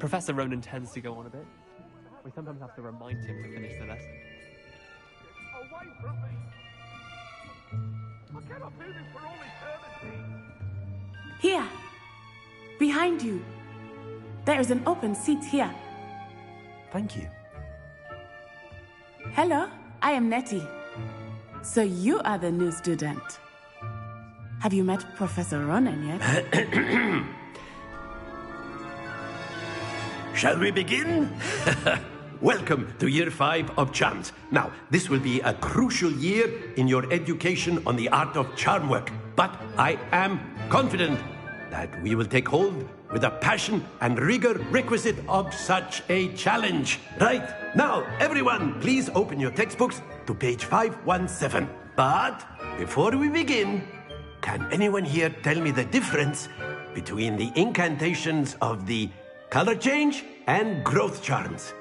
Professor Ronan tends to go on a bit. We sometimes have to remind him to finish the lesson. Away from me! I cannot do this for all eternity! Here! Behind you! There is an open seat here. Thank you. Hello, I am Nettie. So you are the new student. Have you met Professor Ronan yet? Shall we begin? Welcome to Year 5 of Charms. Now, this will be a crucial year in your education on the art of charm work. But I am confident that we will take hold with the passion and rigor requisite of such a challenge. Right, now, everyone, please open your textbooks to page 517. But before we begin, can anyone here tell me the difference between the incantations of the color change and growth charms?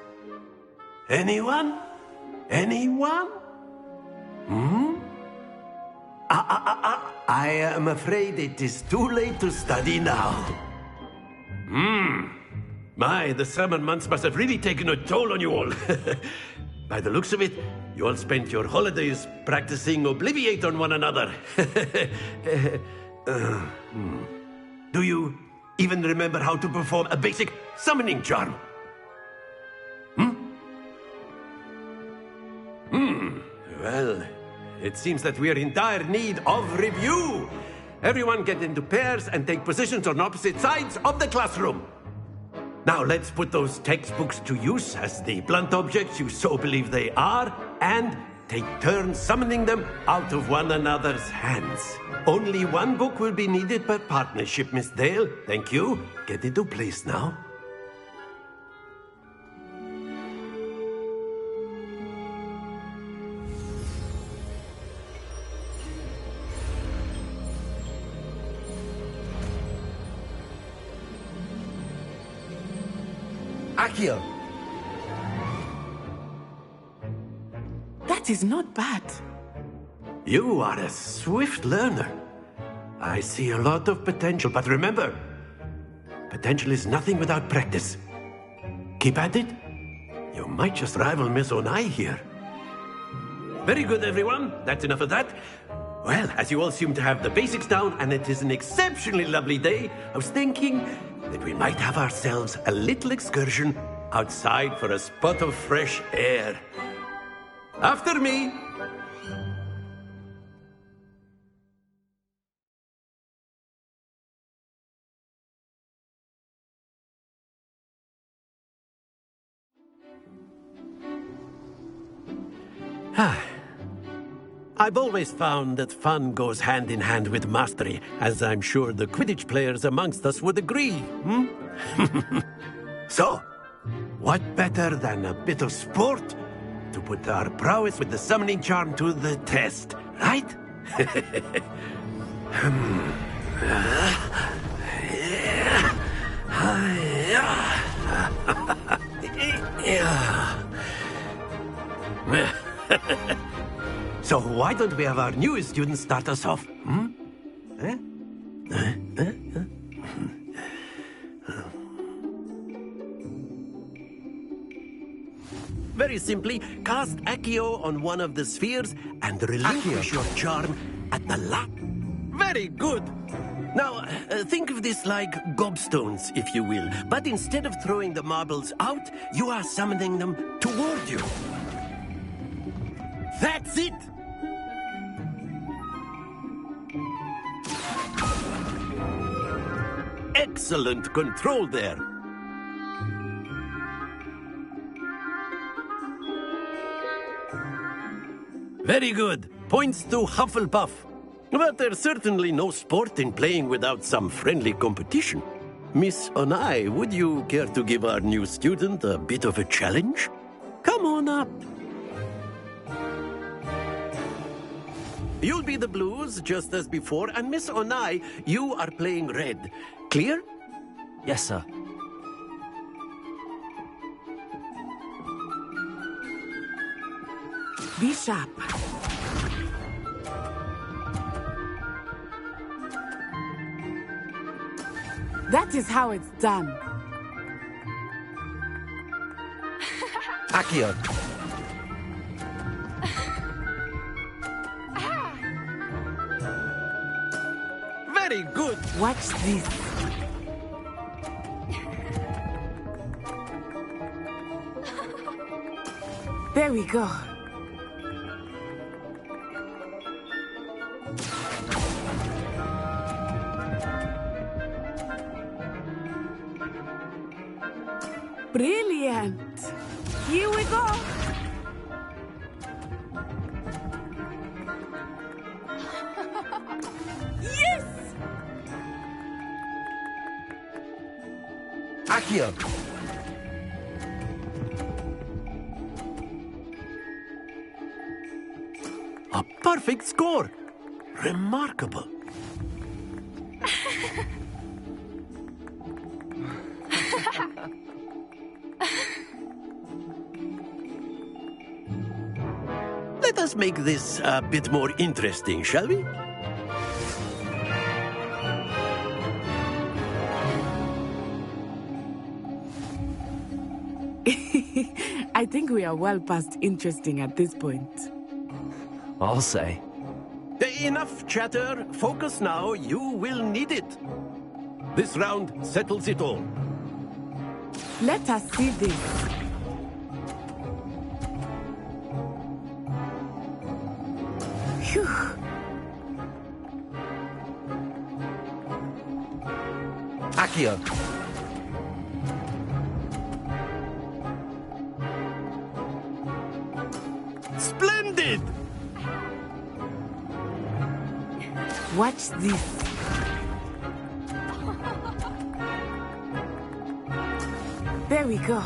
Anyone? Anyone? I am afraid it is too late to study now. My, the summer months must have really taken a toll on you all. By the looks of it, you all spent your holidays practicing Obliviate on one another. Do you even remember how to perform a basic summoning charm? Well, it seems that we are in dire need of review. Everyone get into pairs and take positions on opposite sides of the classroom. Now let's put those textbooks to use as the blunt objects you so believe they are, and take turns summoning them out of one another's hands. Only one book will be needed per partnership, Miss Dale. Thank you. Get into place now. Accio! That is not bad. You are a swift learner. I see a lot of potential, but remember, potential is nothing without practice. Keep at it. You might just rival Miss Onai here. Very good, everyone. That's enough of that. Well, as you all seem to have the basics down, and it is an exceptionally lovely day, I was thinking that we might have ourselves a little excursion outside for a spot of fresh air. After me. I've always found that fun goes hand in hand with mastery, as I'm sure the Quidditch players amongst us would agree, So, what better than a bit of sport to put our prowess with the summoning charm to the test, right? So why don't we have our newest student start us off? Very simply, cast Accio on one of the spheres and relinquish your charm at the last. Very good! Now, think of this like gobstones, if you will. But instead of throwing the marbles out, you are summoning them toward you. That's it! Excellent control there. Very good. Points to Hufflepuff. But there's certainly no sport in playing without some friendly competition. Miss Onai, would you care to give our new student a bit of a challenge? Come on up. You'll be the blues, just as before, and Miss Onai, you are playing red. Clear? Yes, sir. Be sharp. That is how it's done. Accio. Very good. Watch this. There we go. Brilliant. Here we go. Yes! Accio. A perfect score. Remarkable. Let us make this a bit more interesting, shall we? I think we are well past interesting at this point. I'll say. Enough chatter. Focus now. You will need it. This round settles it all. Let us see this. Phew. Accio. Splendid! Watch this. There we go.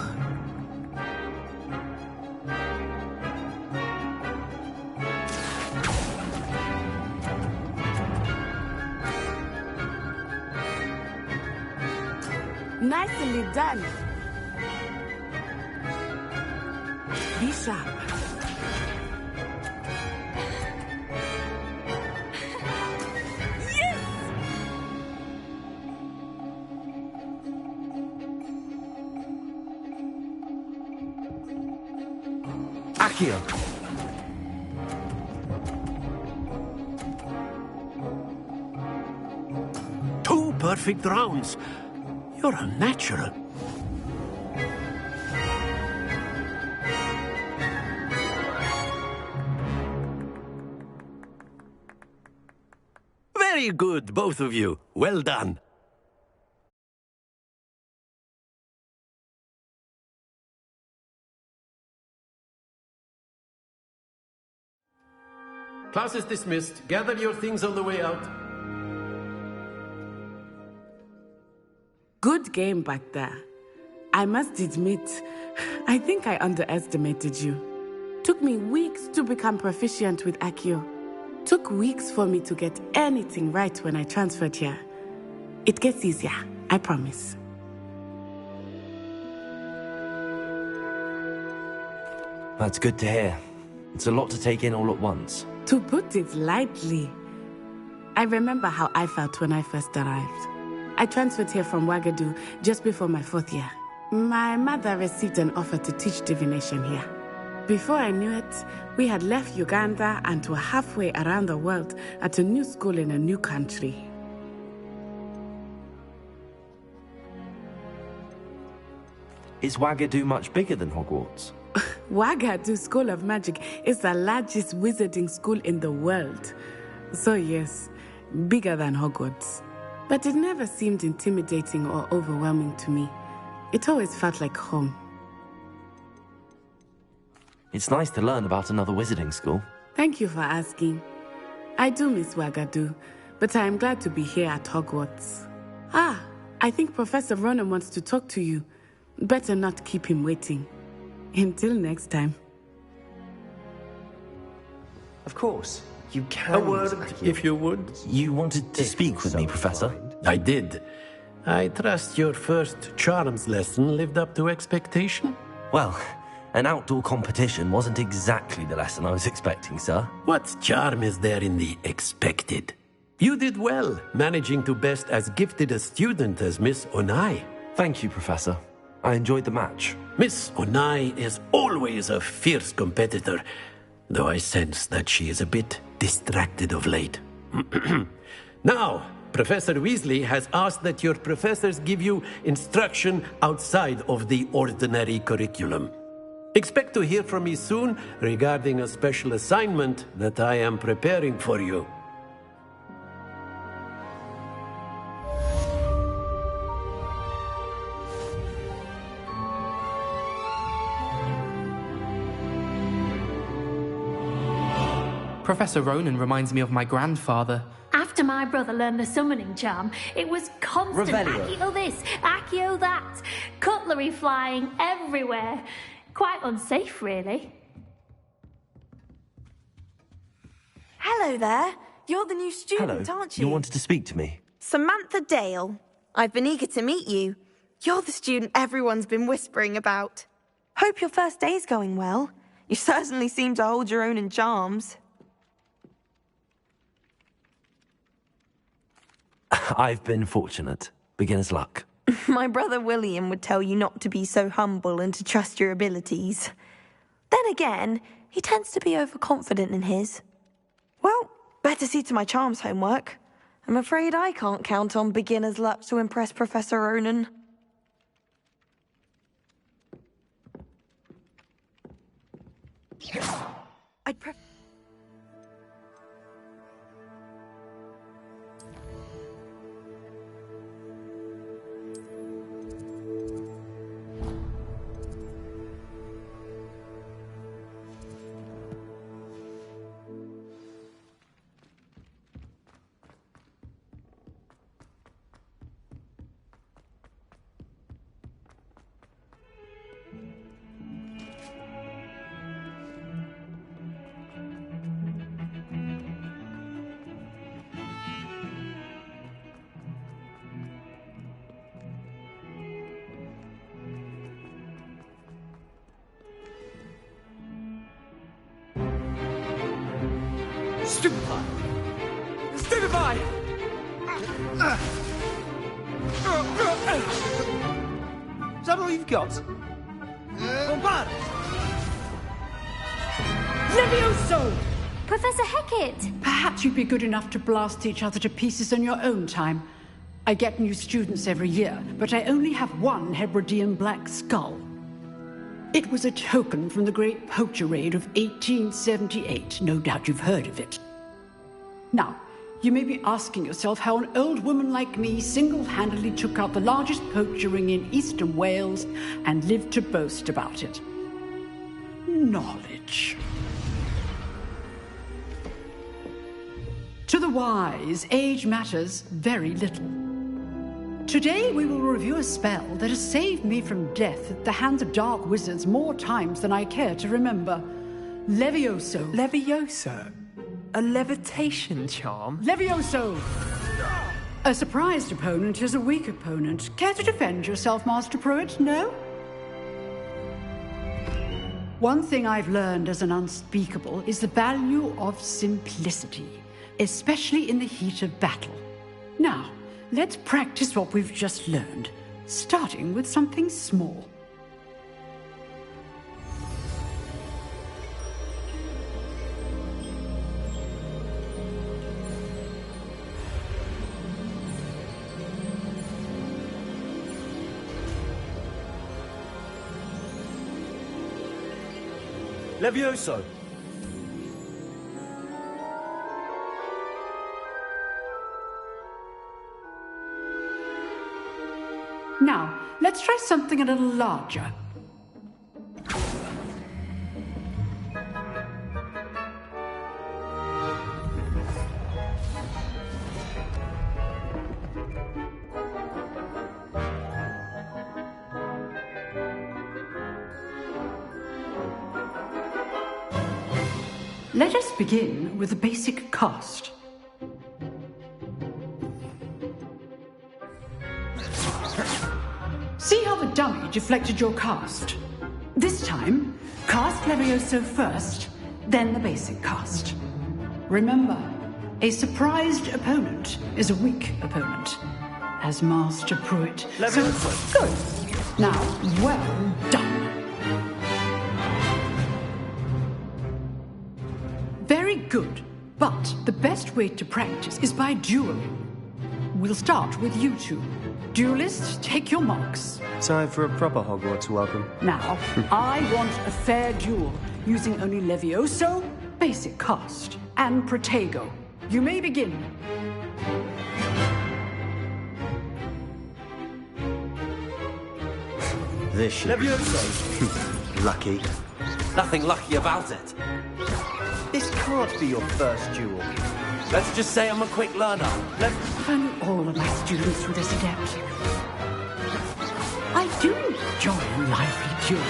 Nicely done. Be sharp. Accio. Two perfect rounds. You're a natural. Very good, both of you. Well done. Class is dismissed. Gather your things on the way out. Good game back there. I must admit, I think I underestimated you. Took me weeks to become proficient with Accio. Took weeks for me to get anything right when I transferred here. It gets easier, I promise. That's good to hear. It's a lot to take in all at once. To put it lightly, I remember how I felt when I first arrived. I transferred here from Ouagadougou just before my 4th year. My mother received an offer to teach divination here. Before I knew it, we had left Uganda and were halfway around the world at a new school in a new country. Is Ouagadougou much bigger than Hogwarts? Ouagadougou School of Magic is the largest wizarding school in the world. So yes, bigger than Hogwarts. But it never seemed intimidating or overwhelming to me. It always felt like home. It's nice to learn about another wizarding school. Thank you for asking. I do miss Ouagadougou, but I am glad to be here at Hogwarts. Ah, I think Professor Ronen wants to talk to you. Better not keep him waiting. Until next time. Of course, you can. A word, if you would. You wanted to speak with me, Professor? I did. I trust your first charms lesson lived up to expectation? Well, an outdoor competition wasn't exactly the lesson I was expecting, sir. What charm is there in the expected? You did well, managing to best as gifted a student as Miss Onai. Thank you, Professor. I enjoyed the match. Miss Onai is always a fierce competitor, though I sense that she is a bit distracted of late. Now, Professor Weasley has asked that your professors give you instruction outside of the ordinary curriculum. Expect to hear from me soon regarding a special assignment that I am preparing for you. Professor Ronan reminds me of my grandfather. After my brother learned the summoning charm, it was constant Revelio. Accio this, Accio that, cutlery flying everywhere. Quite unsafe, really. Hello there. You're the new student, Hello. aren't you? You wanted to speak to me? Samantha Dale. I've been eager to meet you. You're the student everyone's been whispering about. Hope your first day's going well. You certainly seem to hold your own in charms. I've been fortunate. Beginner's luck. My brother William would tell you not to be so humble and to trust your abilities. Then again, he tends to be overconfident in his. Well, better see to my charms homework. I'm afraid I can't count on beginner's luck to impress Professor Ronan. I'd prefer... Stupefy! Stupefy! Is that all you've got? Bombard! Levioso! Professor Hecat! Perhaps you'd be good enough to blast each other to pieces in your own time. I get new students every year, but I only have one Hebridean black skull. It was a token from the Great Poacher Raid of 1878. No doubt you've heard of it. Now, you may be asking yourself how an old woman like me single-handedly took out the largest poacher ring in eastern Wales and lived to boast about it. Knowledge. To the wise, age matters very little. Today we will review a spell that has saved me from death at the hands of dark wizards more times than I care to remember. Levioso. Levioso? A levitation charm? Levioso! A surprised opponent is a weak opponent. Care to defend yourself, Master Pruitt? No? One thing I've learned as an unspeakable is the value of simplicity, especially in the heat of battle. Now, let's practice what we've just learned, starting with something small. Levioso! Now, let's try something a little larger. Let us begin with the basic cast. See how the dummy deflected your cast? This time, cast Levioso first, then the basic cast. Remember, a surprised opponent is a weak opponent, as Master Pruitt. Levioso. So, good. Now, well done. Very good. But the best way to practice is by dueling. We'll start with you two. Duelists, take your marks. Time for a proper Hogwarts welcome. Now, I want a fair duel, using only Levioso, basic cast, and Protego. You may begin. This should Levioso! lucky. Nothing lucky about it. This can't be your first duel. Let's just say I'm a quick learner. And all of my students were this adept. I do enjoy a lively duel.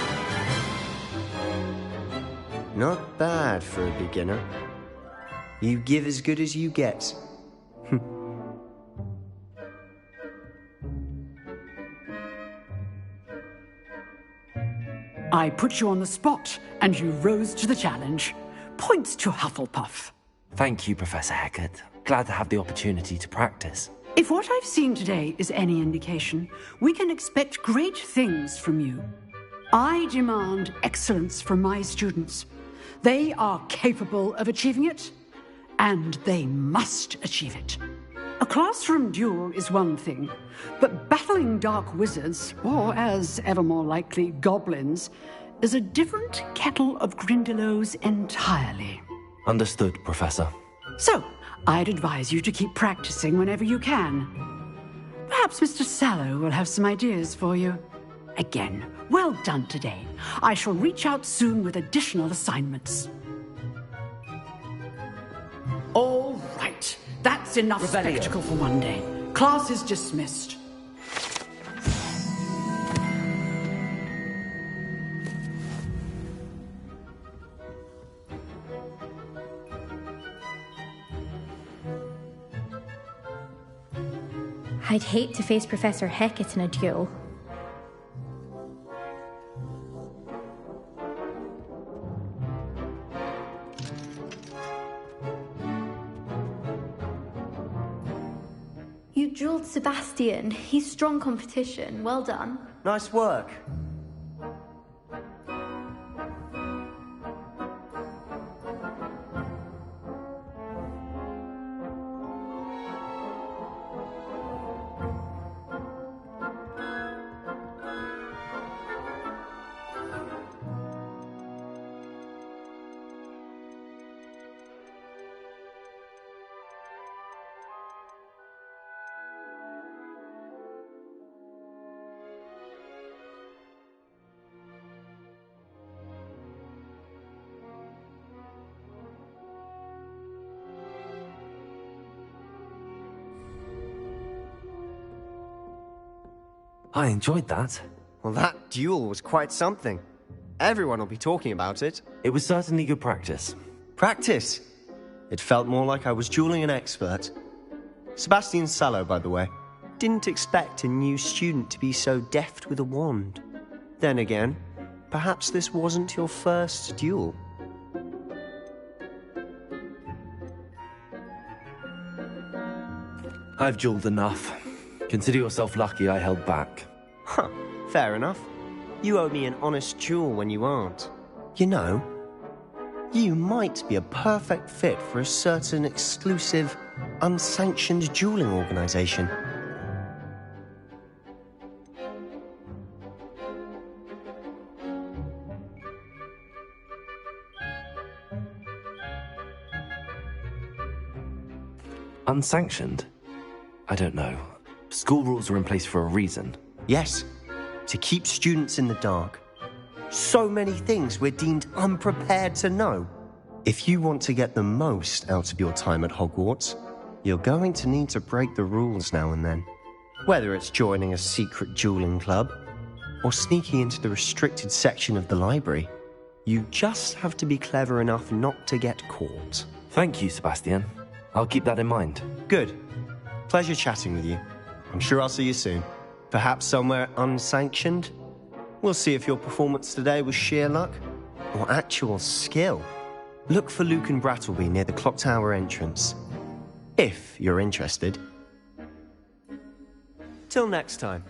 Not bad for a beginner. You give as good as you get. I put you on the spot, and you rose to the challenge. Points to Hufflepuff. Thank you, Professor Hecat. Glad to have the opportunity to practice. If what I've seen today is any indication, we can expect great things from you. I demand excellence from my students. They are capable of achieving it, and they must achieve it. A classroom duel is one thing, but battling dark wizards, or as ever more likely, goblins, is a different kettle of Grindylows entirely. Understood, Professor. So, I'd advise you to keep practicing whenever you can. Perhaps Mr. Sallow will have some ideas for you. Again, well done today. I shall reach out soon with additional assignments. All right. That's enough spectacle for one day. Class is dismissed. I'd hate to face Professor Hecat in a duel. You dueled Sebastian. He's strong competition. Well done. Nice work. I enjoyed that. Well, that duel was quite something. Everyone will be talking about it. It was certainly good practice. Practice? It felt more like I was dueling an expert. Sebastian Sallow, by the way. Didn't expect a new student to be so deft with a wand. Then again, perhaps this wasn't your first duel. I've dueled enough. Consider yourself lucky I held back. Huh, fair enough. You owe me an honest duel when you aren't. You know, you might be a perfect fit for a certain exclusive, unsanctioned dueling organization. Unsanctioned? I don't know. School rules are in place for a reason. Yes, to keep students in the dark. So many things we're deemed unprepared to know. If you want to get the most out of your time at Hogwarts, you're going to need to break the rules now and then. Whether it's joining a secret dueling club, or sneaking into the restricted section of the library, you just have to be clever enough not to get caught. Thank you, Sebastian. I'll keep that in mind. Good. Pleasure chatting with you. I'm sure I'll see you soon. Perhaps somewhere unsanctioned? We'll see if your performance today was sheer luck or actual skill. Look for Luke and Brattleby near the Clock Tower entrance, if you're interested. Till next time.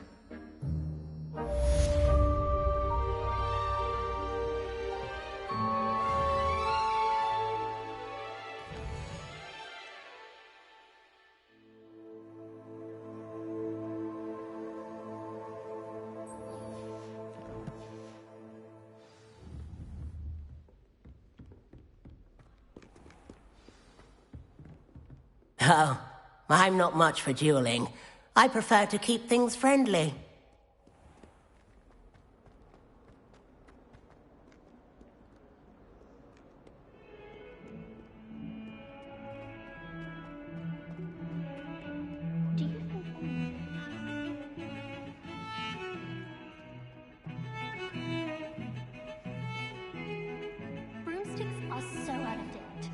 Oh, I'm not much for dueling. I prefer to keep things friendly. Broomsticks are so out of date.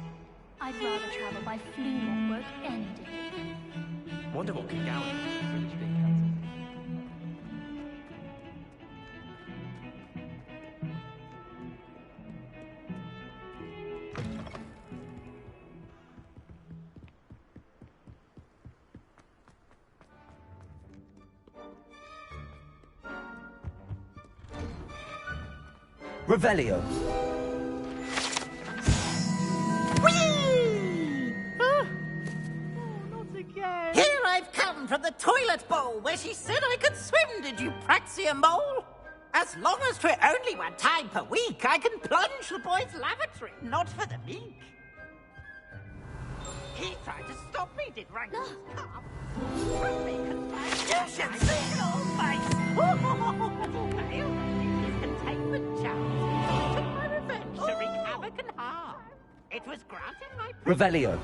I'd rather travel by flume or work any day. Wonder what could Gowan do for British being cancelled. Revelio. Here I've come from the toilet bowl where she said I could swim, did you Praxia mole? As long as 'twere only one time per week, I can plunge the boy's lavatory, not for the meek. He tried to stop me, did Rankle's calf. You should see your face! Fail his containment challenge. Took my revenge to wreak havoc and harm. It was granted my Revelio.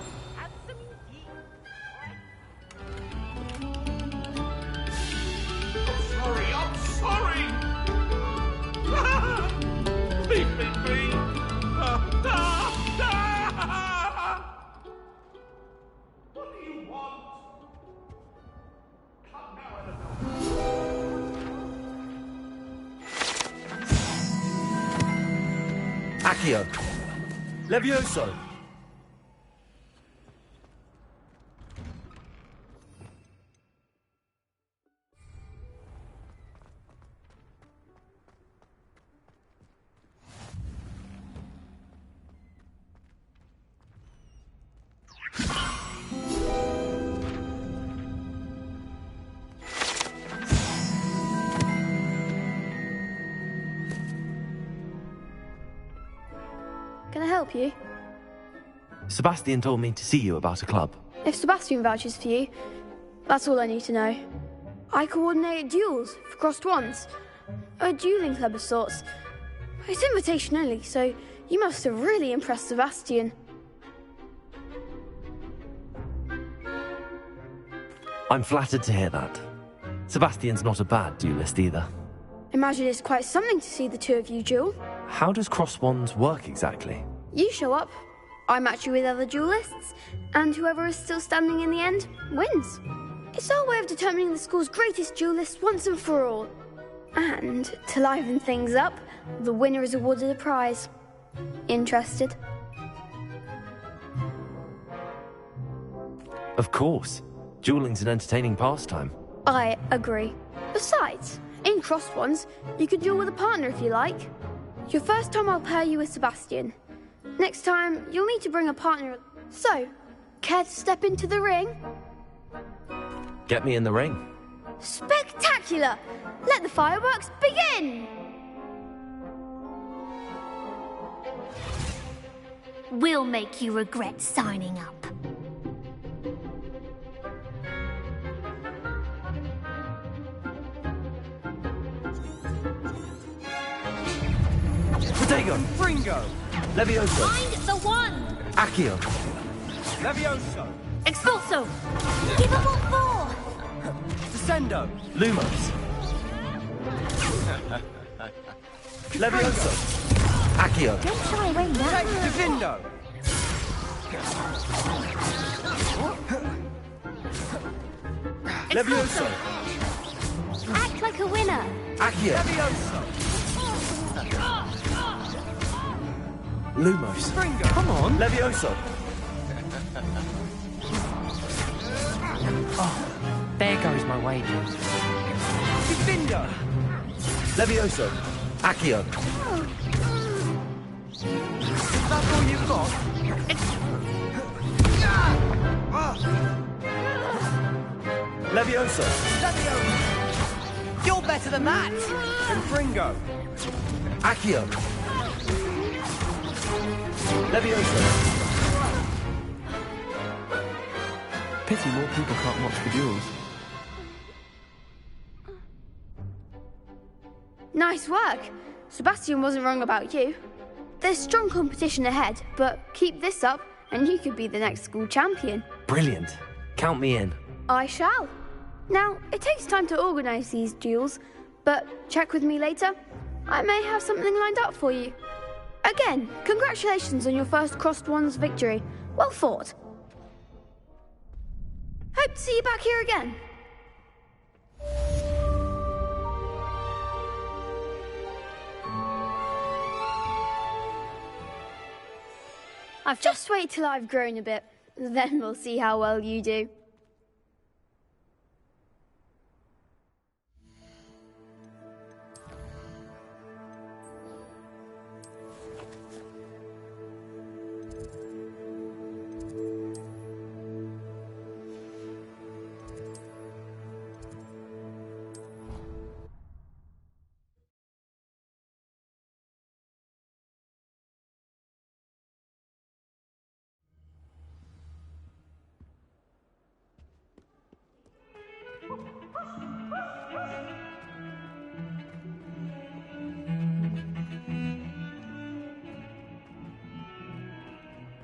I'm sorry! Leave me be! What do you want? Come now, Accio. Levioso. Can I help you? Sebastian told me to see you about a club. If Sebastian vouches for you, that's all I need to know. I coordinate duels for crossed wands. A dueling club of sorts. It's invitation only, so you must have really impressed Sebastian. I'm flattered to hear that. Sebastian's not a bad duelist either. Imagine it's quite something to see the two of you duel. How does cross wands work exactly? You show up, I match you with other duelists, and whoever is still standing in the end wins. It's our way of determining the school's greatest duelist once and for all. And to liven things up, the winner is awarded a prize. Interested? Of course. Dueling's an entertaining pastime. I agree. Besides, in crossed ones, you can duel with a partner if you like. Your first time I'll pair you with Sebastian. Next time, you'll need to bring a partner. So, care to step into the ring? Get me in the ring. Spectacular! Let the fireworks begin! We'll make you regret signing up. Protego! Fringo! Levioso! Find the one! Accio! Levioso! Expulso! Give up all four! Descendo! Lumos! Levioso! Accio! Don't shy away now. Divindo! Levioso! Act like a winner! Accio! Levioso! Lumos! Fringo! Come on! Levioso! Oh, there goes my wages. Divindo! Levioso! Accio! Is that all you've got? Levioso! Levioso! You're better than that! And Fringo! Accio! Levioso! Pity more people can't watch the duels. Nice work. Sebastian wasn't wrong about you. There's strong competition ahead, but keep this up and you could be the next school champion. Brilliant. Count me in. I shall. Now, it takes time to organise these duels, but check with me later. I may have something lined up for you. Again, congratulations on your first Crossed Wands victory. Well fought. Hope to see you back here again. Just wait till I've grown a bit, then we'll see how well you do.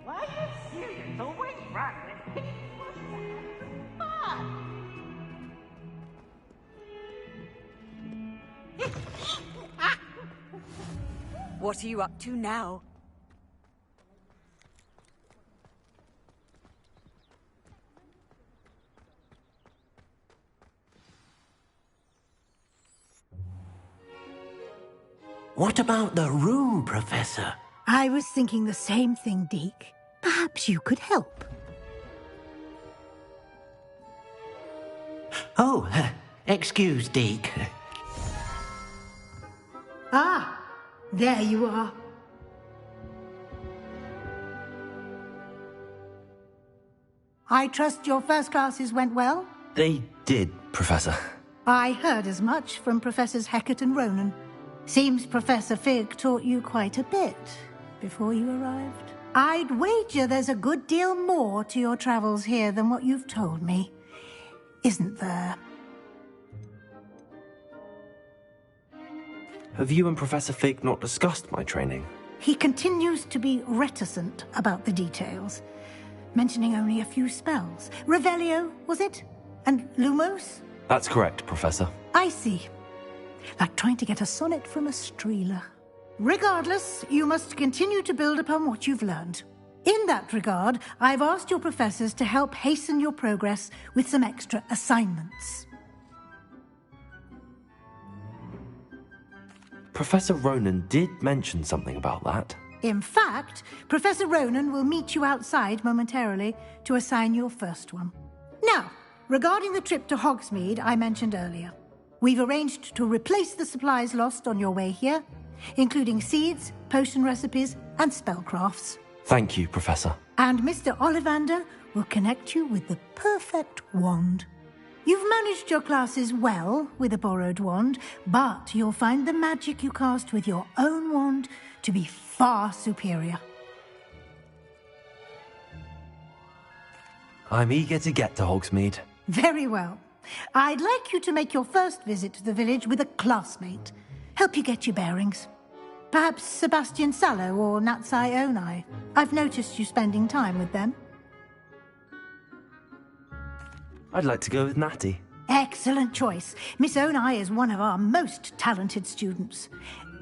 Why, you serious? Always run when Pete was fun. What are you up to now? What about the room, Professor? I was thinking the same thing, Deke. Perhaps you could help. Oh, excuse, Deke. Ah, there you are. I trust your first classes went well? They did, Professor. I heard as much from Professors Hecat and Ronan. Seems Professor Fig taught you quite a bit before you arrived. I'd wager there's a good deal more to your travels here than what you've told me. Isn't there? Have you and Professor Fig not discussed my training? He continues to be reticent about the details, mentioning only a few spells. Revelio, was it? And Lumos? That's correct, Professor. I see. Like trying to get a sonnet from a streeler. Regardless, you must continue to build upon what you've learned. In that regard, I've asked your professors to help hasten your progress with some extra assignments. Professor Ronan did mention something about that. In fact, Professor Ronan will meet you outside momentarily to assign your first one. Now, regarding the trip to Hogsmeade I mentioned earlier, we've arranged to replace the supplies lost on your way here, including seeds, potion recipes, and spellcrafts. Thank you, Professor. And Mr. Ollivander will connect you with the perfect wand. You've managed your classes well with a borrowed wand, but you'll find the magic you cast with your own wand to be far superior. I'm eager to get to Hogsmeade. Very well. I'd like you to make your first visit to the village with a classmate. Help you get your bearings. Perhaps Sebastian Sallow or Natsai Onai. I've noticed you spending time with them. I'd like to go with Natty. Excellent choice. Miss Onai is one of our most talented students.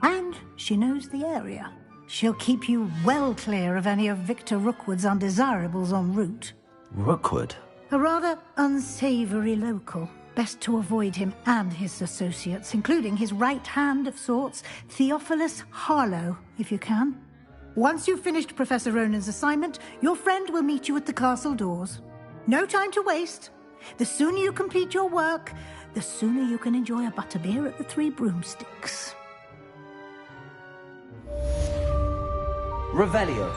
And she knows the area. She'll keep you well clear of any of Victor Rookwood's undesirables en route. Rookwood? A rather unsavoury local. Best to avoid him and his associates, including his right hand of sorts, Theophilus Harlow, if you can. Once you've finished Professor Ronan's assignment, your friend will meet you at the castle doors. No time to waste. The sooner you complete your work, the sooner you can enjoy a butterbeer at the Three Broomsticks. Revelio.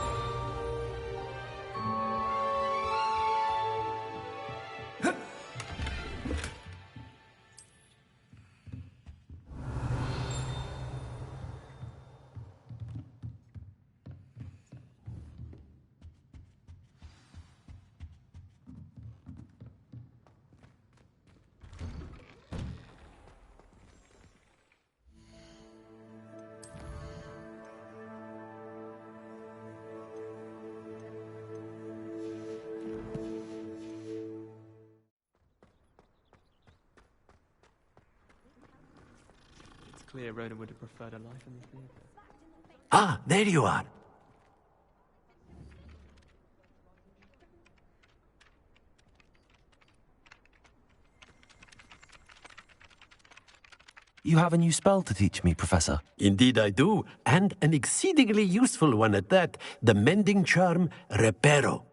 clear Ronan would have preferred a life in the theatre. Ah, there you are. You have a new spell to teach me, Professor. Indeed I do, and an exceedingly useful one at that. The mending charm, Reparo.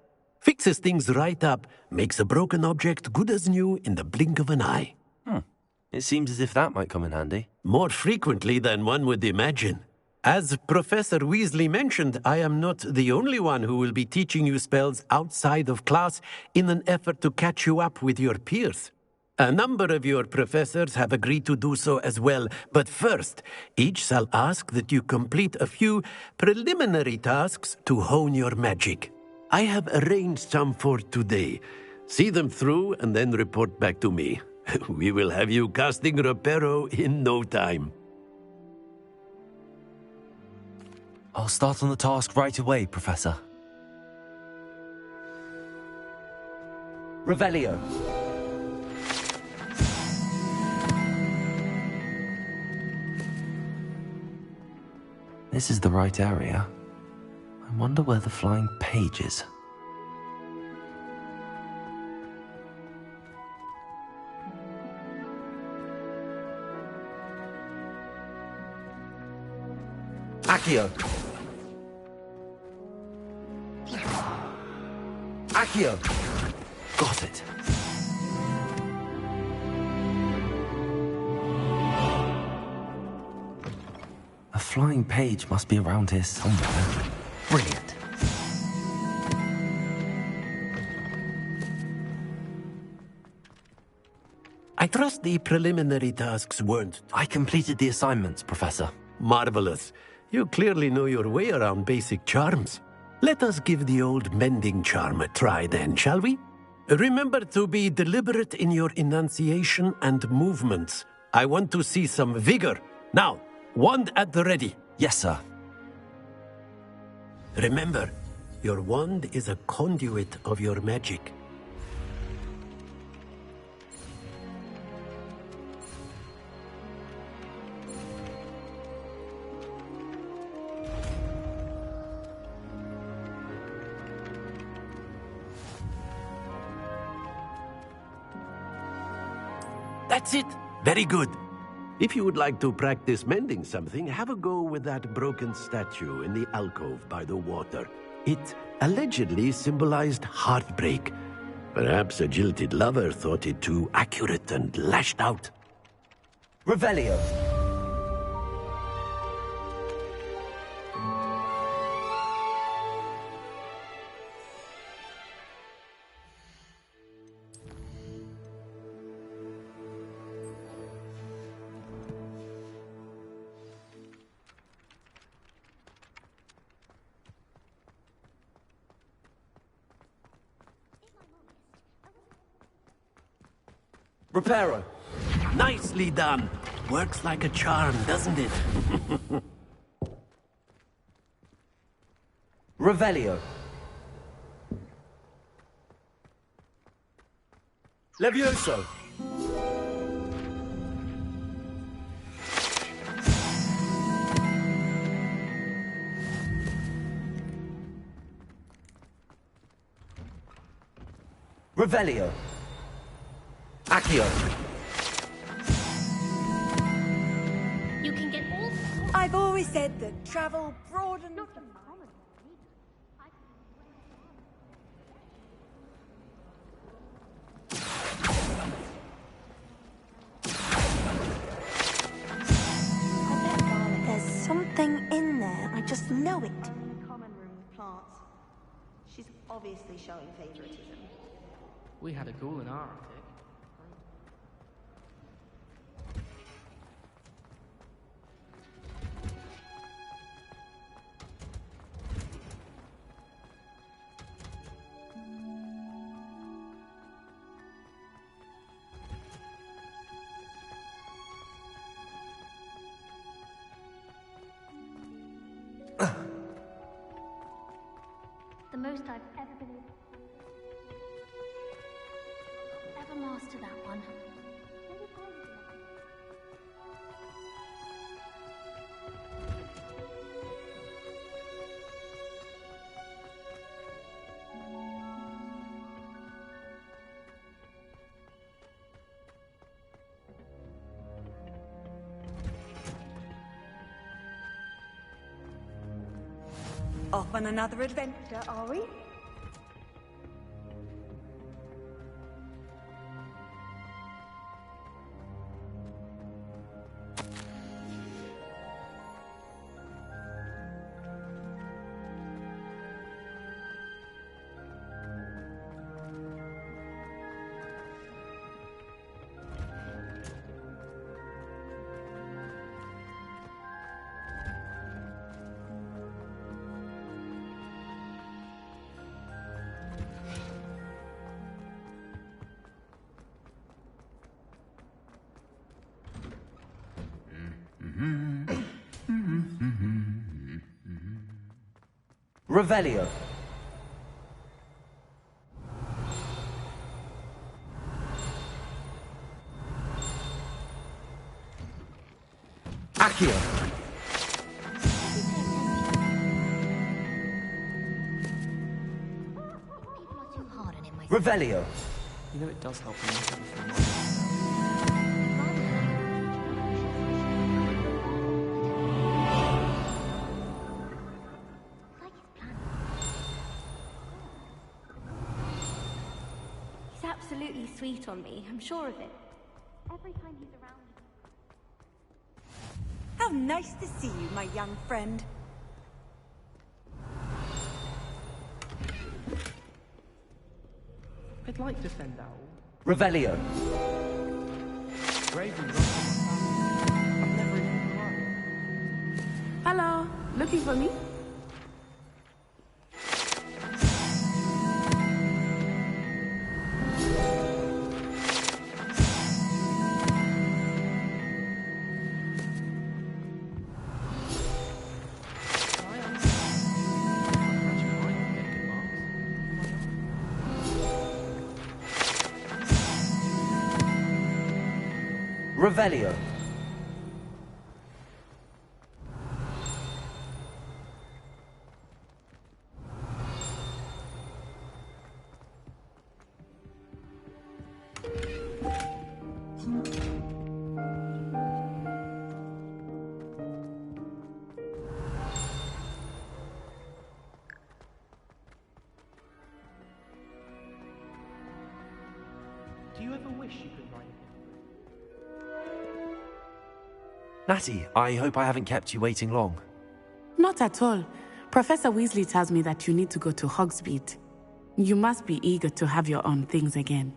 Fixes things right up, makes a broken object good as new in the blink of an eye. It seems as if that might come in handy. More frequently than one would imagine. As Professor Weasley mentioned, I am not the only one who will be teaching you spells outside of class in an effort to catch you up with your peers. A number of your professors have agreed to do so as well, but first, each shall ask that you complete a few preliminary tasks to hone your magic. I have arranged some for today. See them through and then report back to me. We will have you casting Reparo in no time. I'll start on the task right away, Professor. Revelio. This is the right area. I wonder where the flying page is. Accio. Accio. Got it. A flying page must be around here somewhere. Brilliant. I trust the preliminary tasks weren't. I completed the assignments, Professor. Marvelous. You clearly know your way around basic charms. Let us give the old mending charm a try then, shall we? Remember to be deliberate in your enunciation and movements. I want to see some vigor. Now, wand at the ready. Yes, sir. Remember, your wand is a conduit of your magic. That's it. Very good. If you would like to practice mending something, have a go with that broken statue in the alcove by the water. It allegedly symbolized heartbreak. Perhaps a jilted lover thought it too accurate and lashed out. Revelio. Reparo. Nicely done. Works like a charm, doesn't it? Revelio. Levioso. Revelio. Accio. You can get all... I've always said that travel broadens... Not the common. There's something in there. I just know it. Common room with plants. She's obviously showing favoritism. We had a ghoul in our attic. The most I've ever been able... Ever master that one. Off on another adventure, are we? Revelio. Accio. Revelio. You know it does help when you have a He's absolutely sweet on me, I'm sure of it. Every time he's around. How nice to see you, my young friend. I'd like to send out. Revelio. Hello, looking for me? Revelio. Do you ever wish you could write? Natty, I hope I haven't kept you waiting long. Not at all. Professor Weasley tells me that you need to go to Hogsmeade. You must be eager to have your own things again.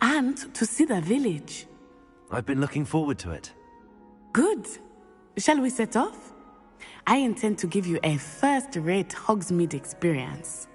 And to see the village. I've been looking forward to it. Good. Shall we set off? I intend to give you a first-rate Hogsmeade experience.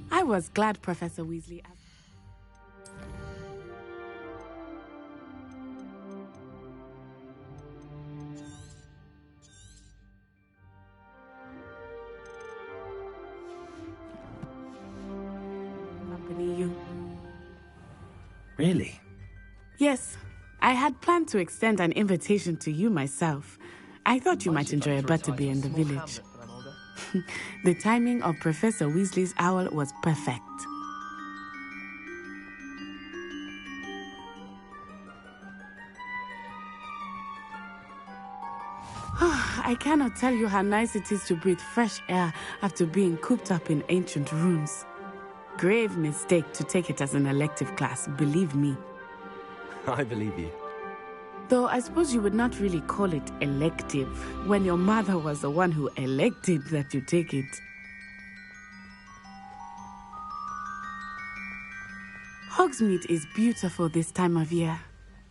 I was glad Professor Weasley asked. Accompany you. Really? Yes, I had planned to extend an invitation to you myself. I thought you might enjoy a butterbeer in the village. The timing of Professor Weasley's owl was perfect. I cannot tell you how nice it is to breathe fresh air after being cooped up in ancient rooms. Grave mistake to take it as an elective class, believe me. I believe you. Though I suppose you would not really call it elective when your mother was the one who elected that you take it. Hogsmeade is beautiful this time of year.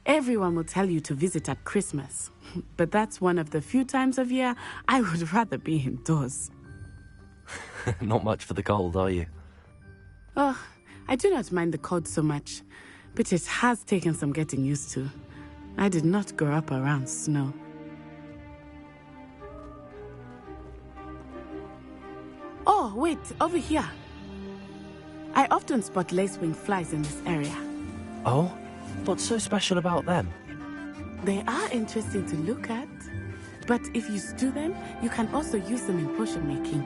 Everyone will tell you to visit at Christmas, but that's one of the few times of year I would rather be indoors. Not much for the cold, are you? Oh, I do not mind the cold so much, but it has taken some getting used to. I did not grow up around snow. Oh, wait, over here. I often spot lacewing flies in this area. Oh? What's so special about them? They are interesting to look at, but if you stew them, you can also use them in potion making.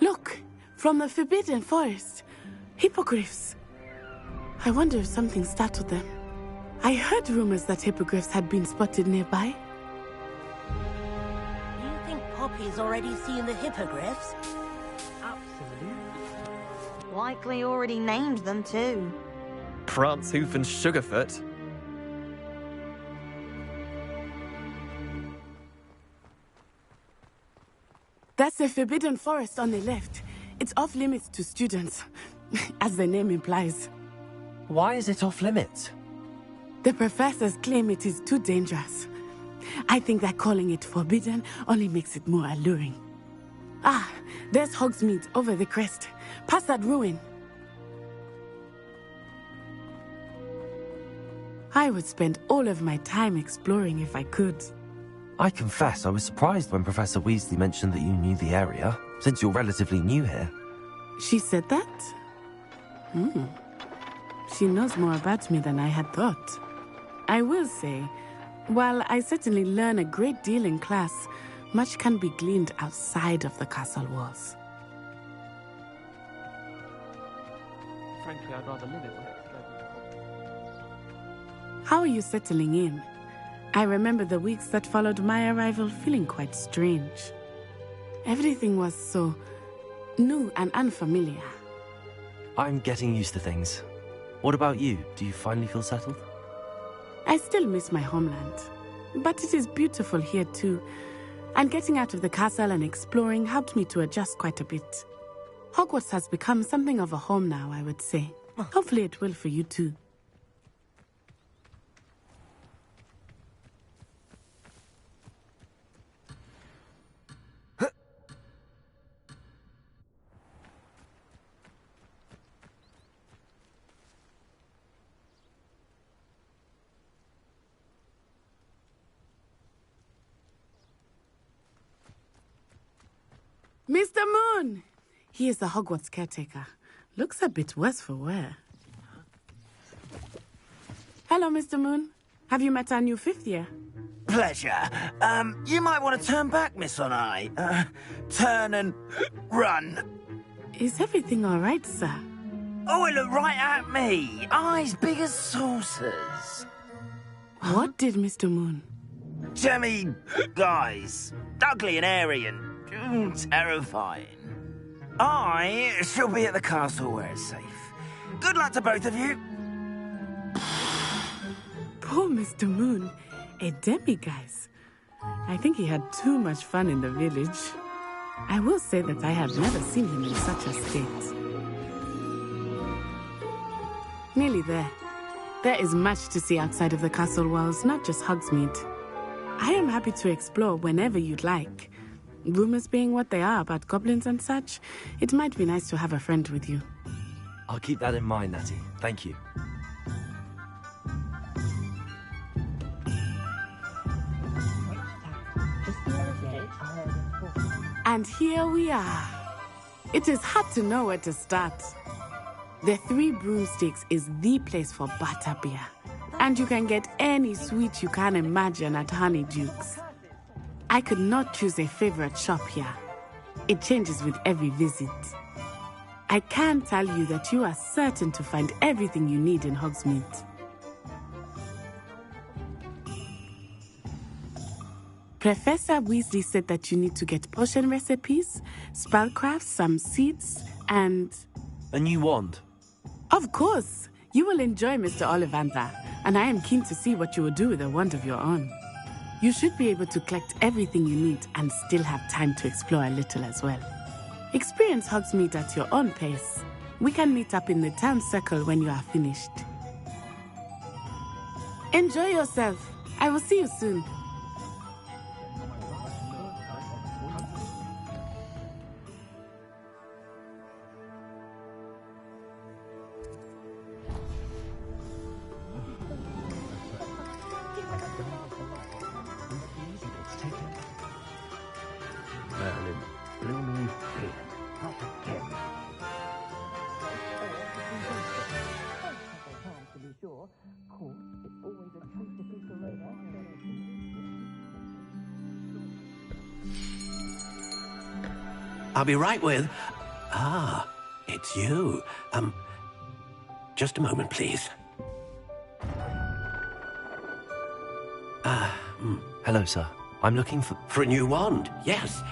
Look, from the Forbidden Forest, hippogriffs. I wonder if something startled them. I heard rumors that hippogriffs had been spotted nearby. Poppy's already seen the hippogriffs? Absolutely. Likely already named them too. Prancehoof and Sugarfoot. That's the Forbidden Forest on the left. It's off limits to students, as the name implies. Why is it off limits? The professors claim it is too dangerous. I think that calling it forbidden only makes it more alluring. Ah, there's Hogsmeade over the crest. Past that ruin. I would spend all of my time exploring if I could. I confess I was surprised when Professor Weasley mentioned that you knew the area, since you're relatively new here. She said that? She knows more about me than I had thought. I will say, while I certainly learn a great deal in class, much can be gleaned outside of the castle walls. Frankly, I'd rather live it where it's How are you settling in? I remember the weeks that followed my arrival feeling quite strange. Everything was so new and unfamiliar. I'm getting used to things. What about you? Do you finally feel settled? I still miss my homeland, but it is beautiful here too. And getting out of the castle and exploring helped me to adjust quite a bit. Hogwarts has become something of a home now, I would say. Hopefully it will for you too. Mr. Moon! He is the Hogwarts caretaker. Looks a bit worse for wear. Hello, Mr. Moon. Have you met our new fifth year? Pleasure. You might want to turn back, Miss Onai. Turn and run. Is everything all right, sir? Oh, it looked right at me. Eyes big as saucers. What did Mr. Moon? Jemmy, guys. Ugly and airy and terrifying. I shall be at the castle where it's safe. Good luck to both of you. Poor Mr. Moon. A demiguise. I think he had too much fun in the village. I will say that I have never seen him in such a state. Nearly there. There is much to see outside of the castle walls, not just Hogsmeade. I am happy to explore whenever you'd like. Rumors being what they are about goblins and such, it might be nice to have a friend with you. I'll keep that in mind, Natty. Thank you. And here we are. It is hard to know where to start. The Three Broomsticks is the place for butterbeer. And you can get any sweet you can imagine at Honeyduke's. I could not choose a favorite shop here. It changes with every visit. I can tell you that you are certain to find everything you need in Hogsmeade. Professor Weasley said that you need to get potion recipes, spellcrafts, some seeds, and... A new wand? Of course! You will enjoy Mr. Ollivander, and I am keen to see what you will do with a wand of your own. You should be able to collect everything you need and still have time to explore a little as well. Experience Hogsmeade at your own pace. We can meet up in the town circle when you are finished. Enjoy yourself. I will see you soon. I'll be right with... Ah, it's you. Just a moment, please. Hello, sir. I'm looking for... For a new wand, yes.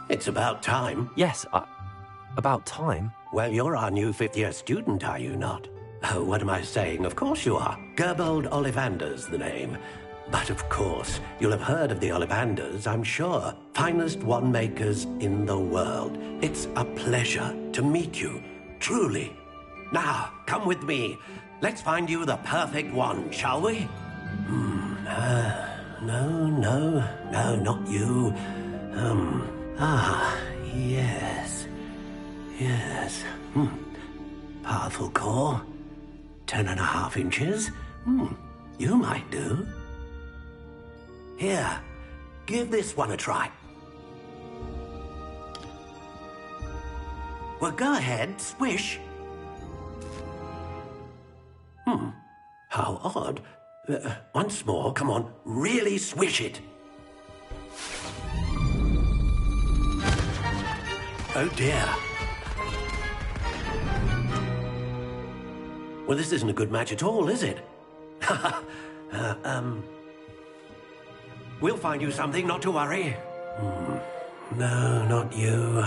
It's about time. Yes, about time? Well, you're our new fifth-year student, are you not? Oh, what am I saying? Of course you are. Gerbold Ollivander's the name. But of course, you'll have heard of the Ollivanders, I'm sure. Finest wand makers in the world. It's a pleasure to meet you, truly. Now, come with me. Let's find you the perfect wand, shall we? No, not you. Yes. Powerful core. 10.5 inches. You might do. Here, give this one a try. Well, go ahead, swish. How odd. Once more, come on, really swish it. Oh dear. Well, this isn't a good match at all, is it? We'll find you something, not to worry. No, not you.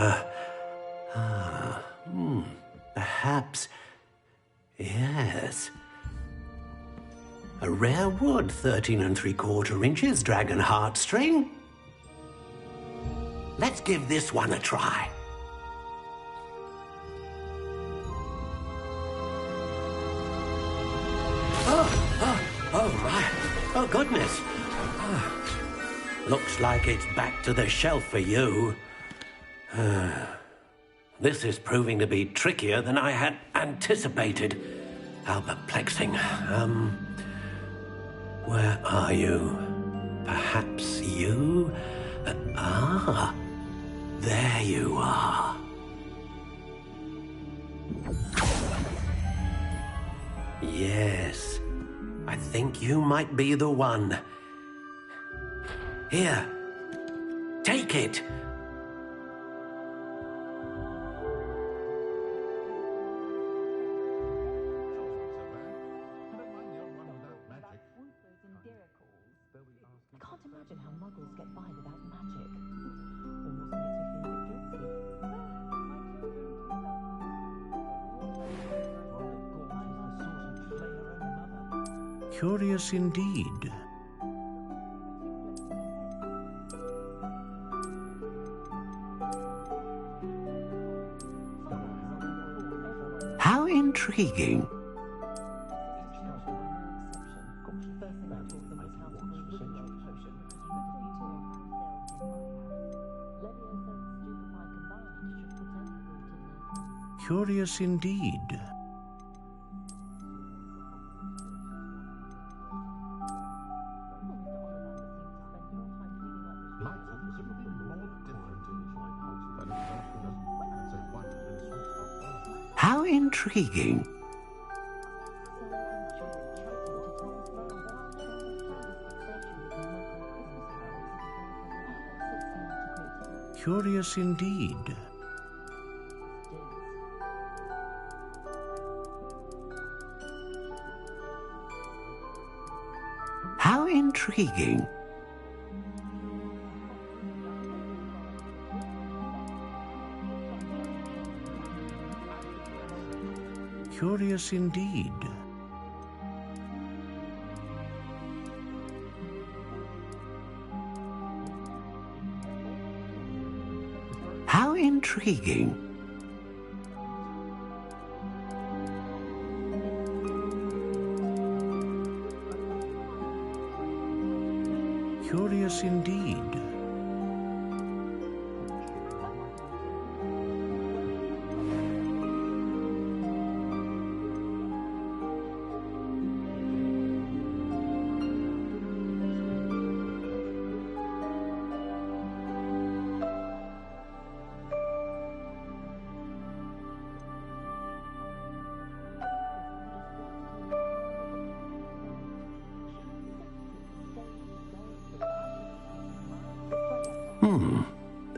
Perhaps... Yes. A rare wood, 13 3/4 inches, dragon heartstring. Let's give this one a try. Oh my. Oh, goodness. Looks like it's back to the shelf for you. This is proving to be trickier than I had anticipated. How perplexing. Where are you? Perhaps you? There you are. Yes, I think you might be the one. Here, take it. I can't imagine how muggles get by without magic. Almost makes you feel a bit guilty. Curious indeed. How intriguing. Curious indeed. intriguing. Curious indeed. How intriguing. Curious indeed. How intriguing. Curious indeed.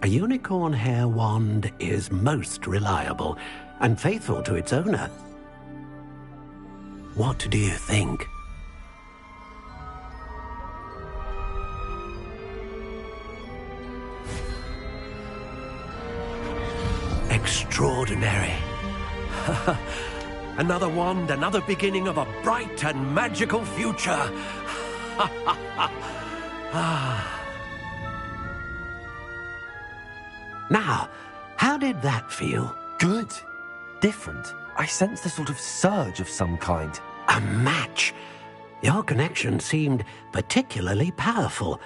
A unicorn hair wand is most reliable and faithful to its owner. What do you think? Extraordinary. Another wand, another beginning of a bright and magical future. Now, how did that feel? Good. Different. I sensed a sort of surge of some kind. A match. Your connection seemed particularly powerful.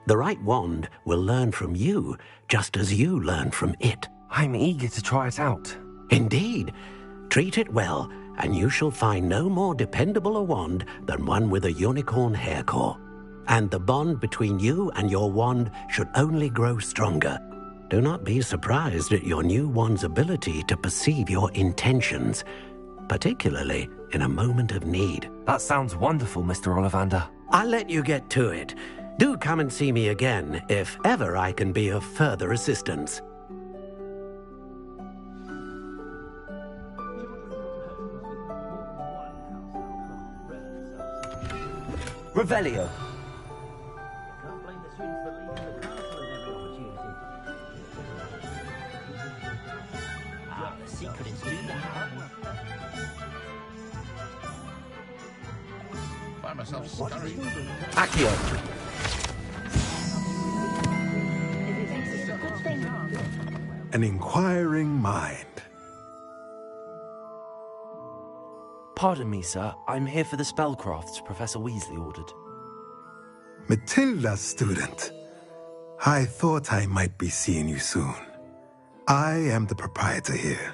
The right wand will learn from you, just as you learn from it. I'm eager to try it out. Indeed. Treat it well, and you shall find no more dependable a wand than one with a unicorn hair core. And the bond between you and your wand should only grow stronger. Do not be surprised at your new wand's ability to perceive your intentions, particularly in a moment of need. That sounds wonderful, Mr. Ollivander. I'll let you get to it. Do come and see me again if ever I can be of further assistance. Revelio. Accio. An inquiring mind. Pardon me, sir. I'm here for the spellcrafts Professor Weasley ordered. Matilda's student. I thought I might be seeing you soon. I am the proprietor here,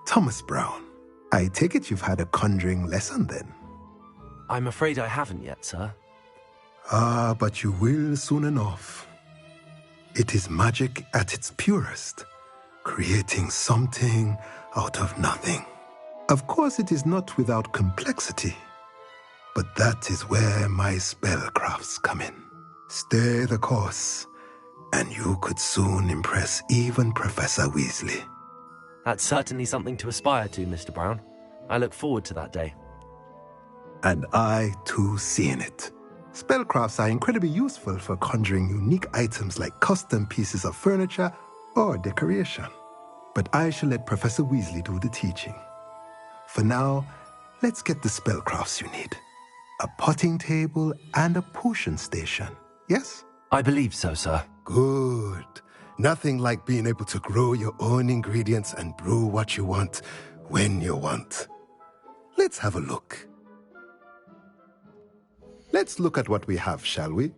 Thomas Brown. I take it you've had a conjuring lesson then? I'm afraid I haven't yet, sir. Ah, but you will soon enough. It is magic at its purest, creating something out of nothing. Of course, it is not without complexity, but that is where my spellcrafts come in. Stay the course, and you could soon impress even Professor Weasley. That's certainly something to aspire to, Mr. Brown. I look forward to that day. And I, too, seeing it. Spellcrafts are incredibly useful for conjuring unique items like custom pieces of furniture or decoration. But I shall let Professor Weasley do the teaching. For now, let's get the spellcrafts you need. A potting table and a potion station, yes? I believe so, sir. Good. Nothing like being able to grow your own ingredients and brew what you want when you want. Let's have a look. Let's look at what we have, shall we?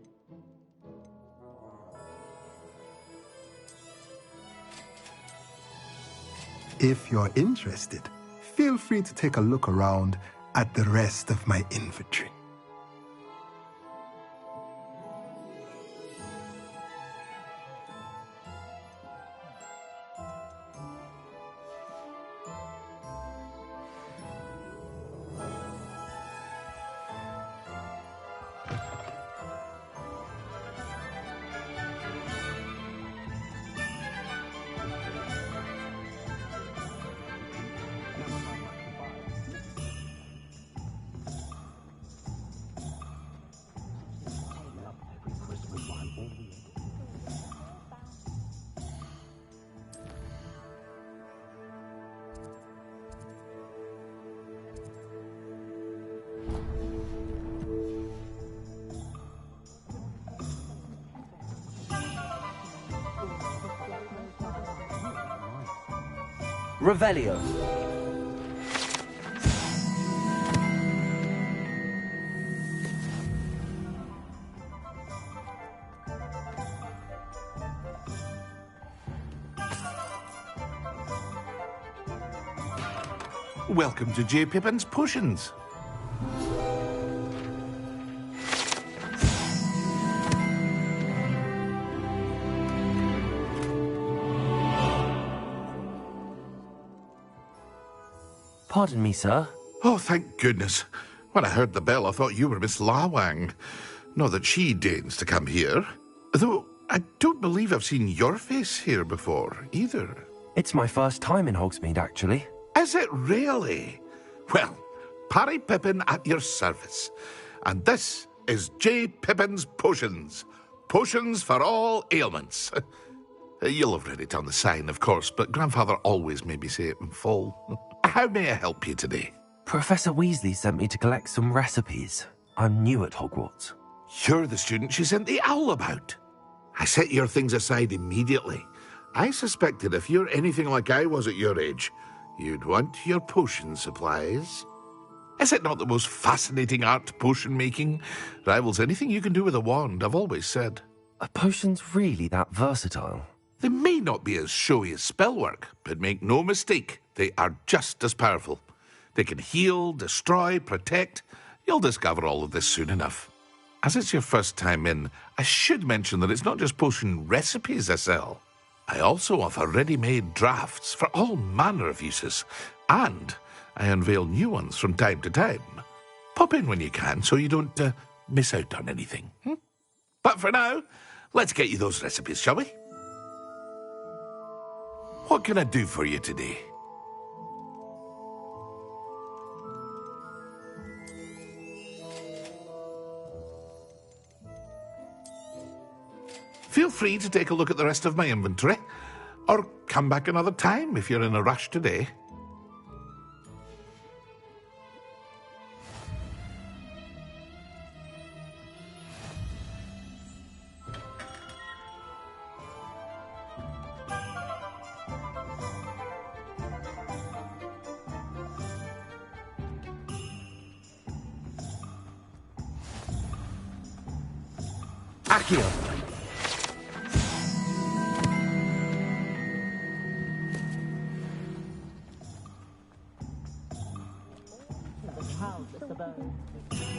If you're interested, feel free to take a look around at the rest of my inventory. Revelio. Welcome to J. Pippin's Potions. Pardon me, sir. Oh, thank goodness. When I heard the bell, I thought you were Miss Lawang. Not that she deigns to come here. Though I don't believe I've seen your face here before, either. It's my first time in Hogsmeade, actually. Is it really? Well, Parry Pippin at your service. And this is J. Pippin's Potions. Potions for all ailments. You'll have read it on the sign, of course, but Grandfather always made me say it in full. How may I help you today? Professor Weasley sent me to collect some recipes. I'm new at Hogwarts. You're the student she sent the owl about. I set your things aside immediately. I suspected if you're anything like I was at your age, you'd want your potion supplies. Is it not the most fascinating art, potion making? Rivals anything you can do with a wand, I've always said. Are potions really that versatile? They may not be as showy as spellwork, but make no mistake, they are just as powerful. They can heal, destroy, protect. You'll discover all of this soon enough. As it's your first time in, I should mention that it's not just potion recipes I sell. I also offer ready-made drafts for all manner of uses, and I unveil new ones from time to time. Pop in when you can so you don't miss out on anything. But for now, let's get you those recipes, shall we? What can I do for you today? Feel free to take a look at the rest of my inventory, or come back another time if you're in a rush today. Accio.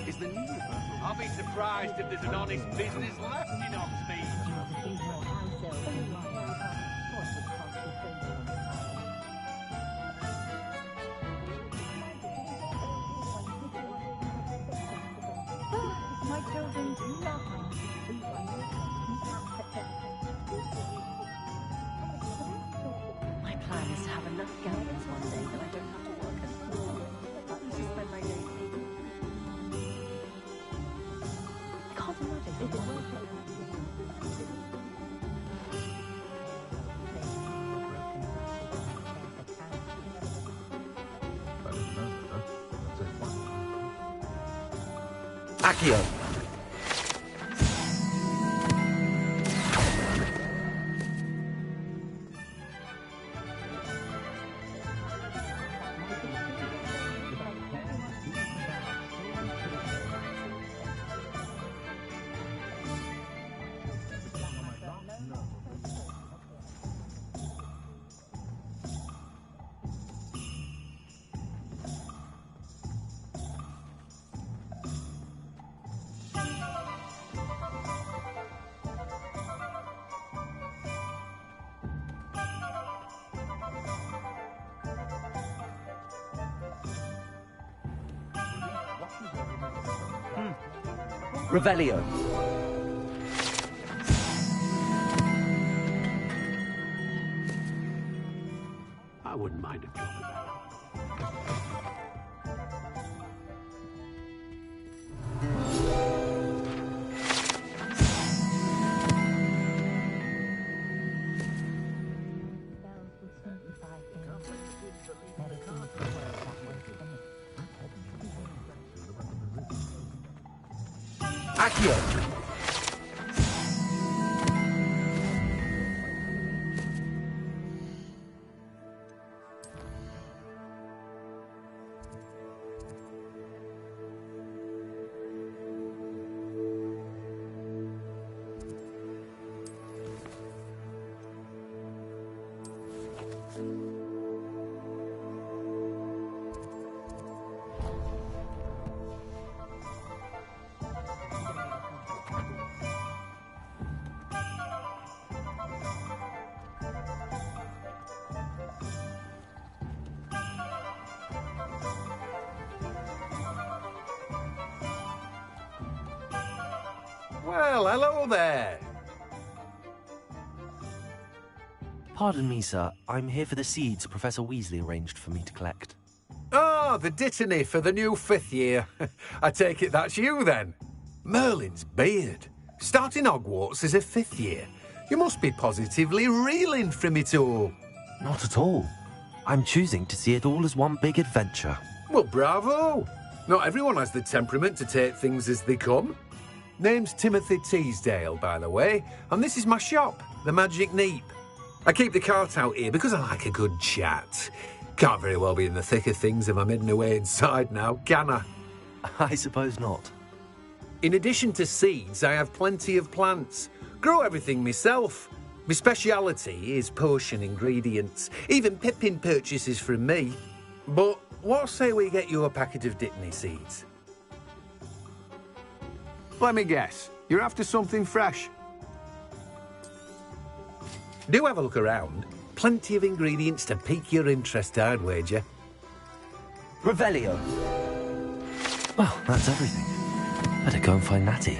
Is the new? I'll be surprised if there's an honest business left in Hogsmeade. My children do love My plan is to have enough gallons one day that I don't have to work at all. At least spend my day sleeping. I can't imagine if it worked. Accio. Revelio. I wouldn't mind a job of that. Accio. Well, hello there. Pardon me, sir. I'm here for the seeds Professor Weasley arranged for me to collect. Oh, the dittany for the new 5th year. I take it that's you, then. Merlin's beard. Starting Hogwarts as a 5th year. You must be positively reeling from it all. Not at all. I'm choosing to see it all as one big adventure. Well, bravo. Not everyone has the temperament to take things as they come. Name's Timothy Teasdale, by the way, and this is my shop, the Magic Neep. I keep the cart out here because I like a good chat. Can't very well be in the thick of things if I'm hidden away inside now, can I? I suppose not. In addition to seeds, I have plenty of plants. Grow everything myself. My speciality is potion ingredients. Even Pippin purchases from me. But what say we get you a packet of Dittany seeds? Let me guess. You're after something fresh. Do have a look around. Plenty of ingredients to pique your interest, I'd wager. Revelio. Well, that's everything. Better go and find Natty.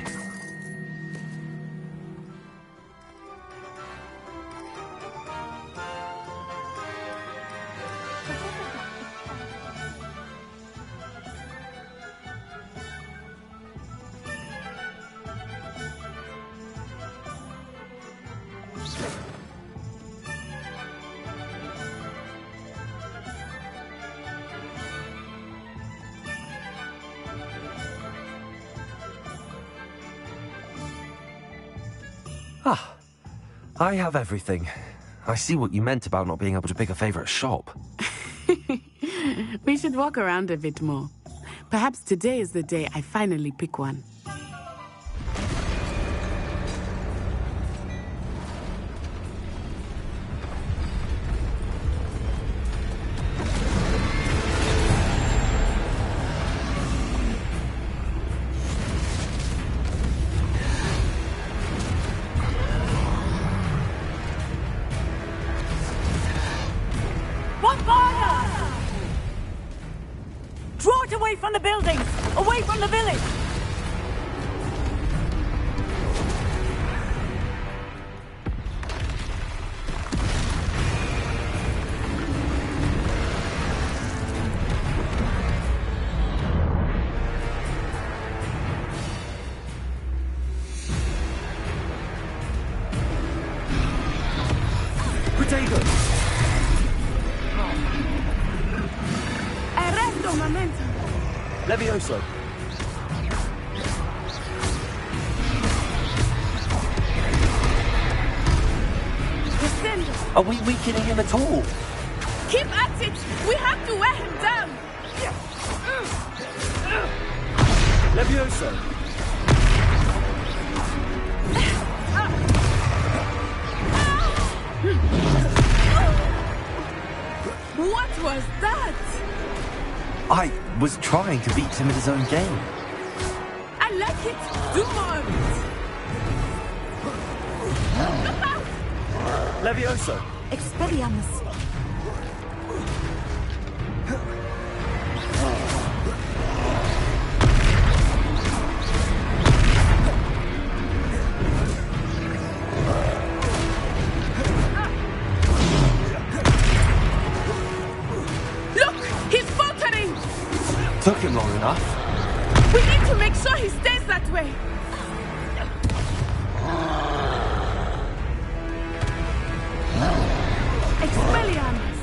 Ah, I have everything. I see what you meant about not being able to pick a favourite shop. We should walk around a bit more. Perhaps today is the day I finally pick one. Draw it away from the buildings! Away from the village! Arresto momento! Levioso. Descendo! Are we weakening him at all? Keep at it! We have to wear him down! Levioso. What was that? I was trying to beat him at his own game. I like it! Do more of it! Look out! Levioso. Expelliarmus. Took him long enough. We need to make sure he stays that way. Expelliarmus.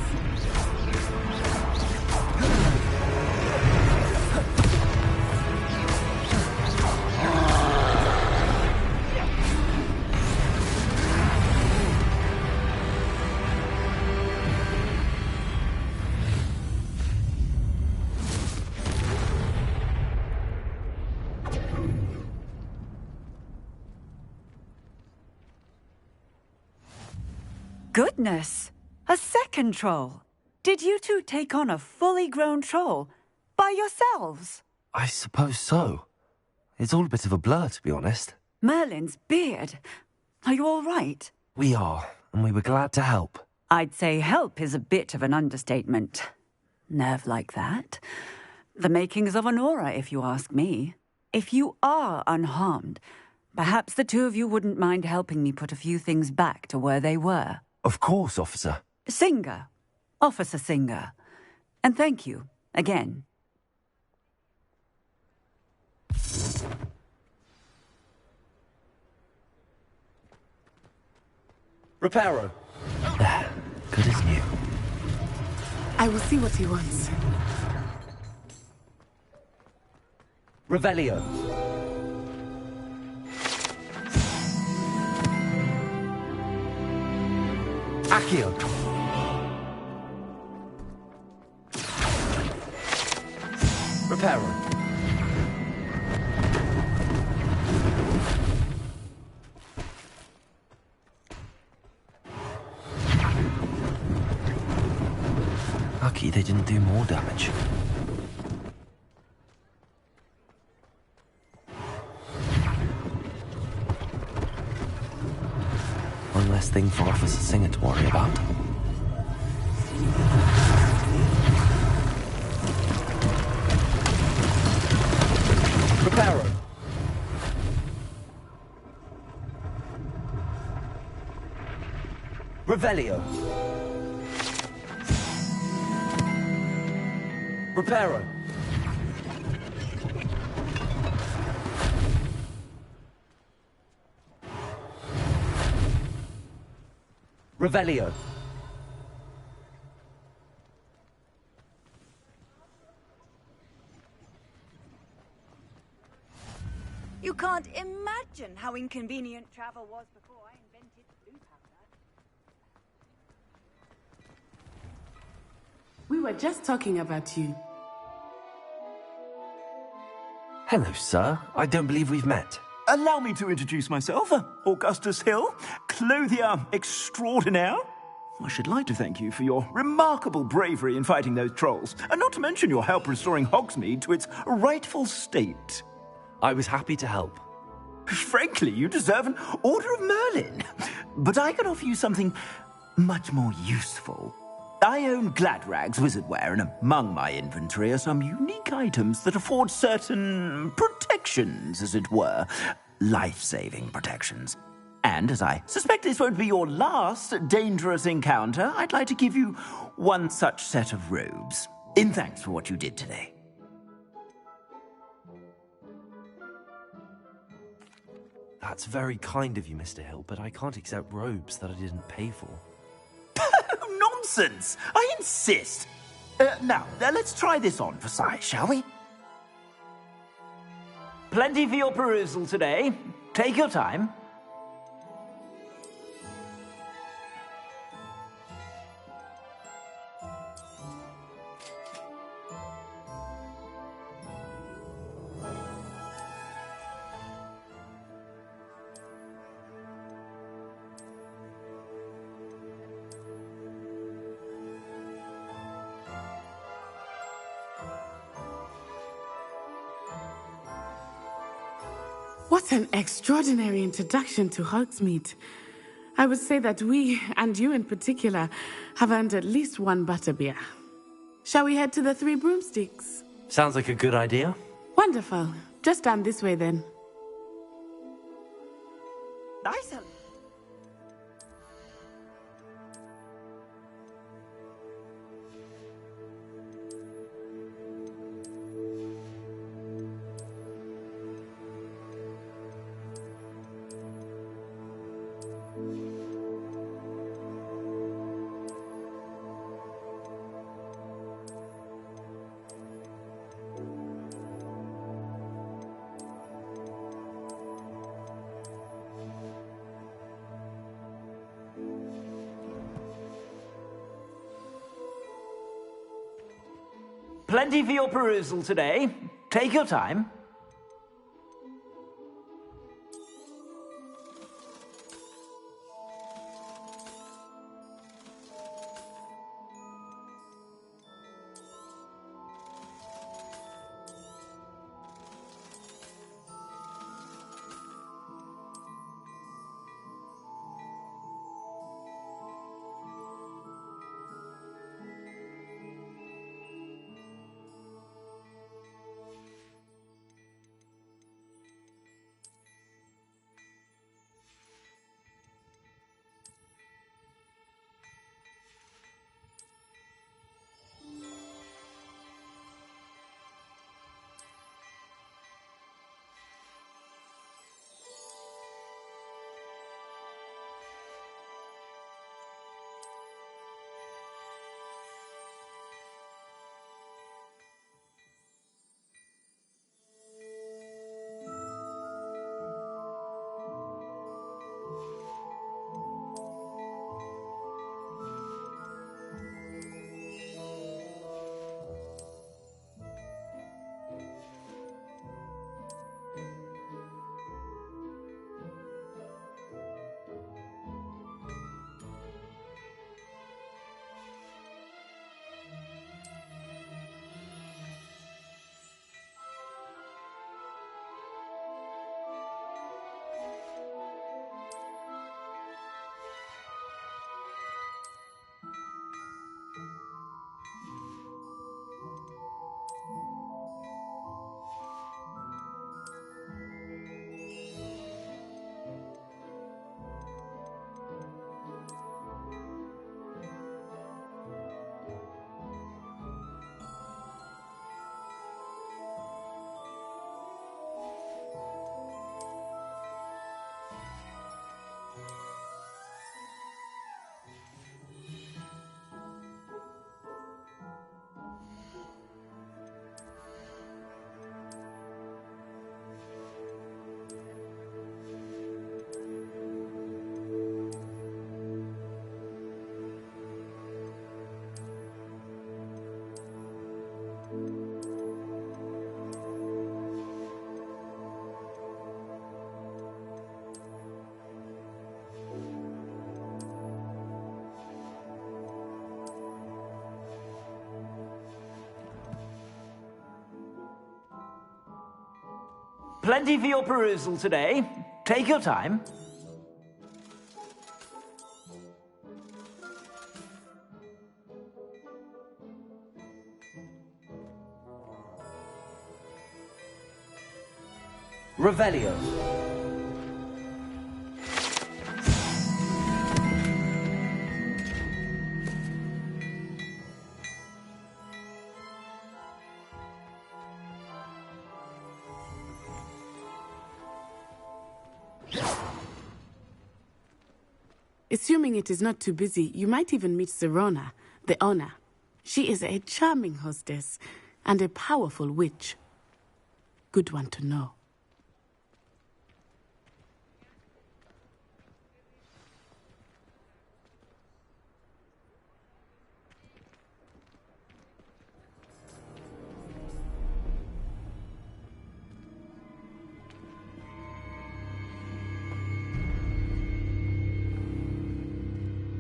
Goodness! A second troll! Did you two take on a fully grown troll? By yourselves? I suppose so. It's all a bit of a blur, to be honest. Merlin's beard. Are you all right? We are, and we were glad to help. I'd say help is a bit of an understatement. Nerve like that. The makings of an aura, if you ask me. If you are unharmed, Perhaps the two of you wouldn't mind helping me put a few things back to where they were. Of course, officer. Singer. Officer Singer. And thank you, again. Reparo. Good as new. I will see what he wants. Revelio. Accio. Reparo. Lucky they didn't do more damage. One less thing for Officer Singer to worry about. Reparo. Revelio. Reparo. Revelio. You can't imagine how inconvenient travel was before I invented blue powder. We were just talking about you. Hello, sir. I don't believe we've met. Allow me to introduce myself, Augustus Hill, clothier extraordinaire. I should like to thank you for your remarkable bravery in fighting those trolls, and not to mention your help restoring Hogsmeade to its rightful state. I was happy to help. Frankly, you deserve an Order of Merlin. But I can offer you something much more useful. I own Gladrag's wizardware, and among my inventory are some unique items that afford certain protections, as it were. Life-saving protections. And as I suspect this won't be your last dangerous encounter, I'd like to give you one such set of robes, in thanks for what you did today. That's very kind of you, Mr. Hill, but I can't accept robes that I didn't pay for. Nonsense! I insist! Now, let's try this on for size, shall we? Plenty for your perusal today. Take your time. What an extraordinary introduction to Hogsmeade. I would say that we, and you in particular, have earned at least one butterbeer. Shall we head to the Three Broomsticks? Sounds like a good idea. Wonderful. Just down this way then. Nice. Plenty for your perusal today. Take your time. Plenty for your perusal today. Take your time. Revelio. Assuming it is not too busy, you might even meet Sirona, the owner. She is a charming hostess and a powerful witch. Good one to know.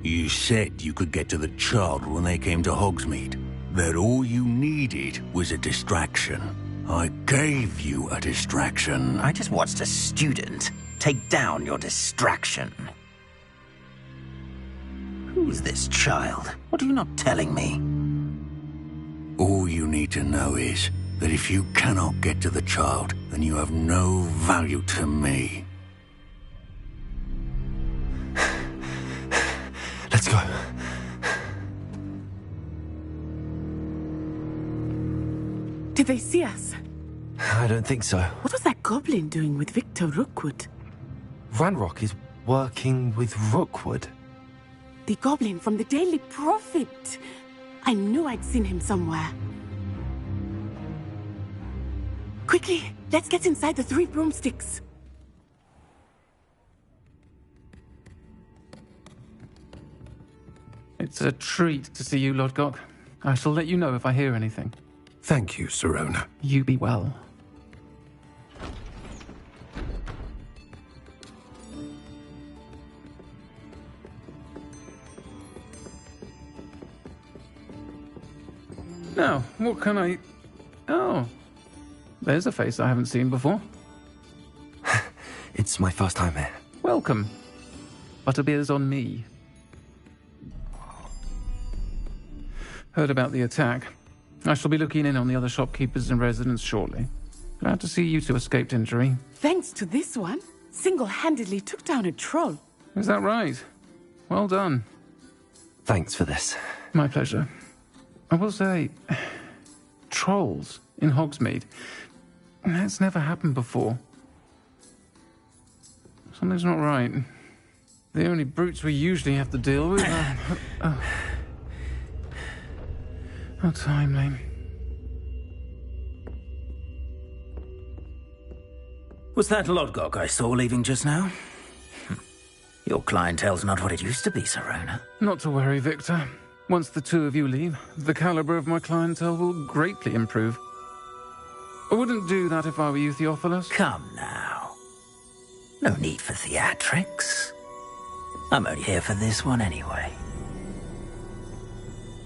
You said you could get to the child when they came to Hogsmeade. That all you needed was a distraction. I gave you a distraction. I just watched a student take down your distraction. Who's this child? What are you not telling me? All you need to know is that if you cannot get to the child, then you have no value to me. Let's go. Did they see us? I don't think so. What was that goblin doing with Victor Rookwood? Ranrock is working with Rookwood. The goblin from the Daily Prophet. I knew I'd seen him somewhere. Quickly, let's get inside the 3 broomsticks. It's a treat to see you, Lodgok. I shall let you know if I hear anything. Thank you, Sirona. You be well. Now, what can I... Oh, there's a face I haven't seen before. It's my first time here. Welcome. Butterbeer's on me. Heard about the attack. I shall be looking in on the other shopkeepers and residents shortly. Glad to see you two escaped injury. Thanks to this one, single-handedly took down a troll. Is that right? Well done. Thanks for this. My pleasure. I will say, trolls in Hogsmeade. That's never happened before. Something's not right. The only brutes we usually have to deal with are... How timely. Was that Lodgok I saw leaving just now? Your clientele's not what it used to be, Sirona. Not to worry, Victor. Once the two of you leave, the caliber of my clientele will greatly improve. I wouldn't do that if I were you, Theophilus. Come now. No need for theatrics. I'm only here for this one anyway.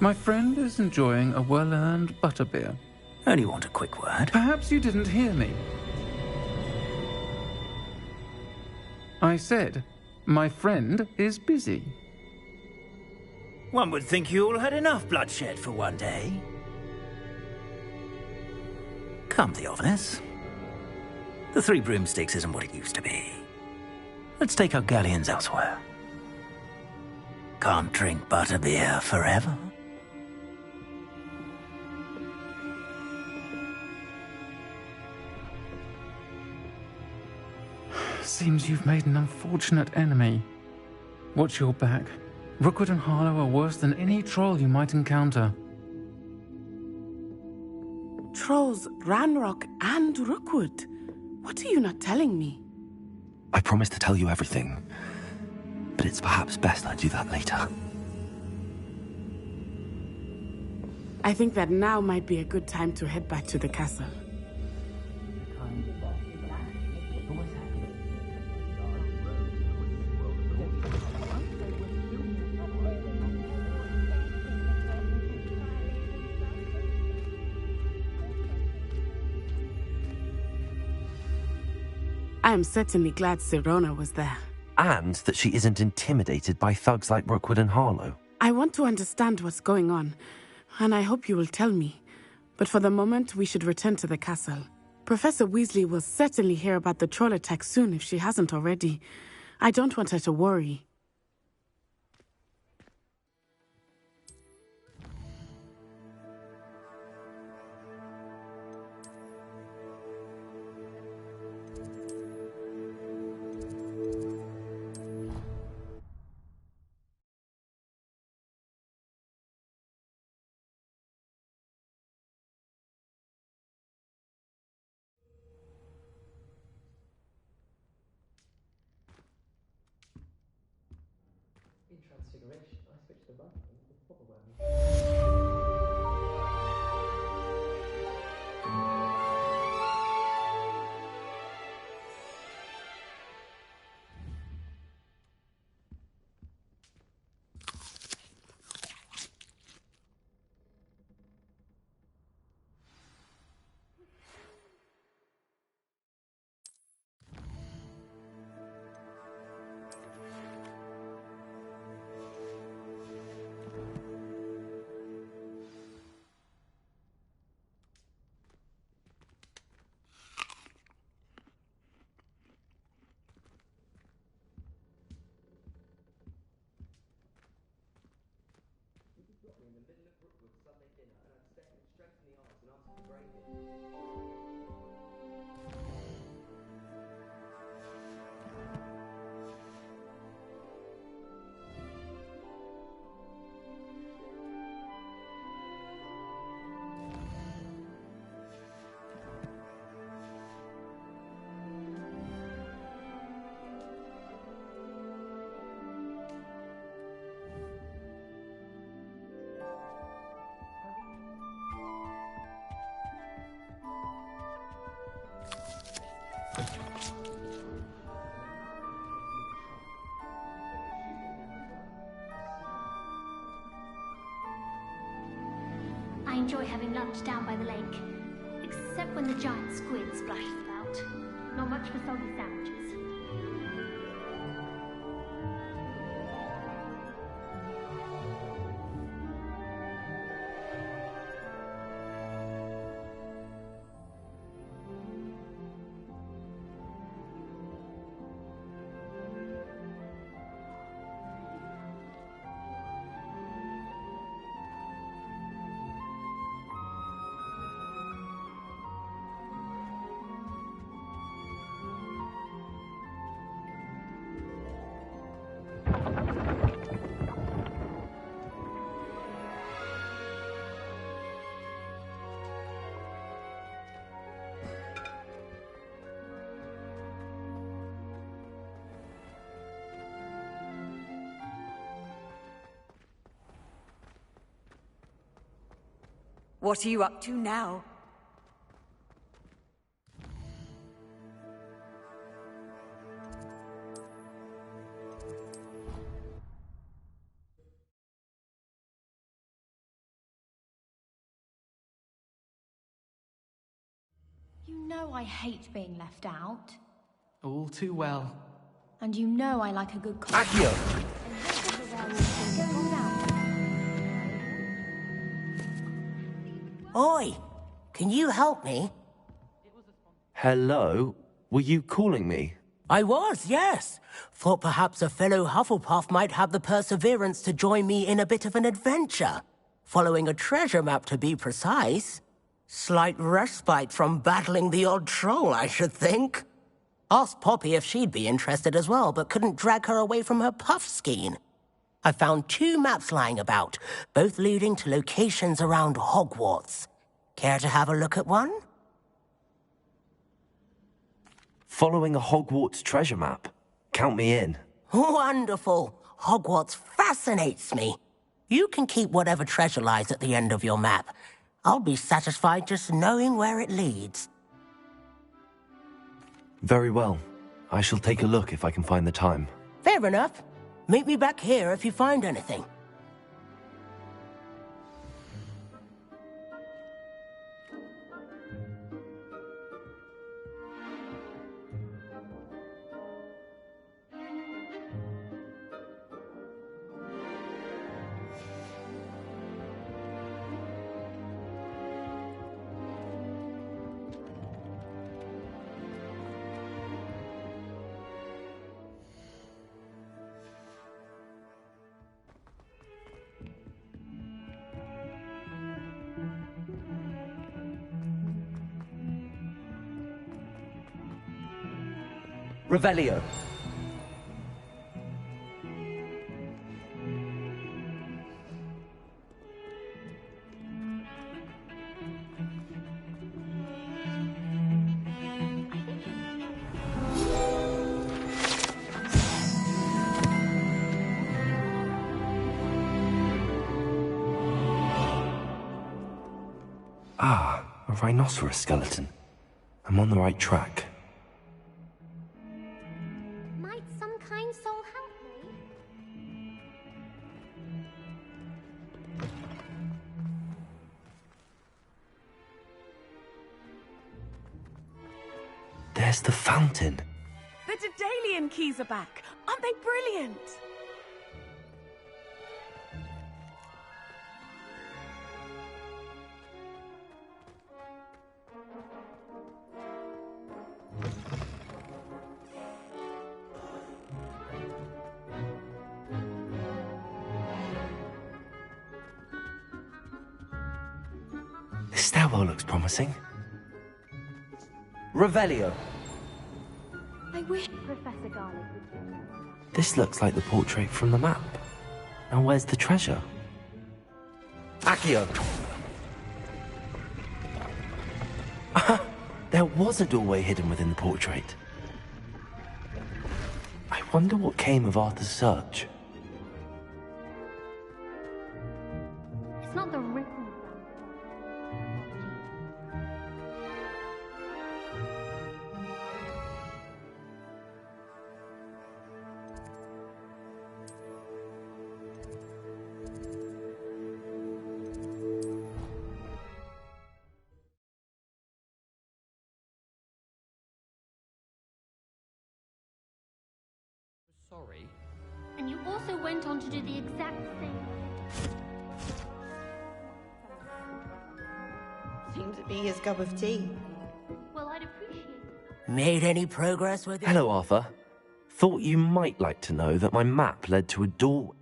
My friend is enjoying a well-earned butterbeer. Only want a quick word. Perhaps you didn't hear me. I said, my friend is busy. One would think you all had enough bloodshed for one day. Come, Theophilus. The 3 broomsticks isn't what it used to be. Let's take our galleons elsewhere. Can't drink butterbeer forever. Seems you've made an unfortunate enemy. Watch your back. Rookwood and Harlow are worse than any troll you might encounter. Trolls, Ranrock, and Rookwood. What are you not telling me? I promised to tell you everything, but it's perhaps best I do that later. I think that now might be a good time to head back to the castle. I am certainly glad Sirona was there. And that she isn't intimidated by thugs like Rookwood and Harlow. I want to understand what's going on, and I hope you will tell me. But for the moment, we should return to the castle. Professor Weasley will certainly hear about the troll attack soon if she hasn't already. I don't want her to worry. In Transfiguration, I switched the button with proper weapon. In the middle of Brookwood's Sunday dinner, and I'd stare him straight in the eyes and ask for gravy. I enjoy having lunch down by the lake. Except when the giant squid splashes about. Not much for soggy sandwiches. What are you up to now? You know I hate being left out. All too well. And you know I like a good Accio! Oi! Can you help me? Hello? Were you calling me? I was, yes. Thought perhaps a fellow Hufflepuff might have the perseverance to join me in a bit of an adventure. Following a treasure map, to be precise. Slight respite from battling the odd troll, I should think. Asked Poppy if she'd be interested as well, but couldn't drag her away from her puffskein. I found 2 maps lying about, both leading to locations around Hogwarts. Care to have a look at one? Following a Hogwarts treasure map. Count me in. Wonderful. Hogwarts fascinates me. You can keep whatever treasure lies at the end of your map. I'll be satisfied just knowing where it leads. Very well. I shall take a look if I can find the time. Fair enough. Meet me back here if you find anything. Revelio. Ah, a rhinoceros skeleton. I'm on the right track. Might some kind soul help me? There's the fountain. The Daedalian keys are back. Aren't they brilliant? This stairwell looks promising. Revelio. I wish Professor Garlick would do that. This looks like the portrait from the map. Now where's the treasure? Accio. There was a doorway hidden within the portrait. I wonder what came of Arthur's search. It's not the written Sorry. And you also went on to do the exact thing. Seems to be his cup of tea. Well, I'd appreciate it. Made any progress with it? Hello, Arthur. Thought you might like to know that my map led to a door.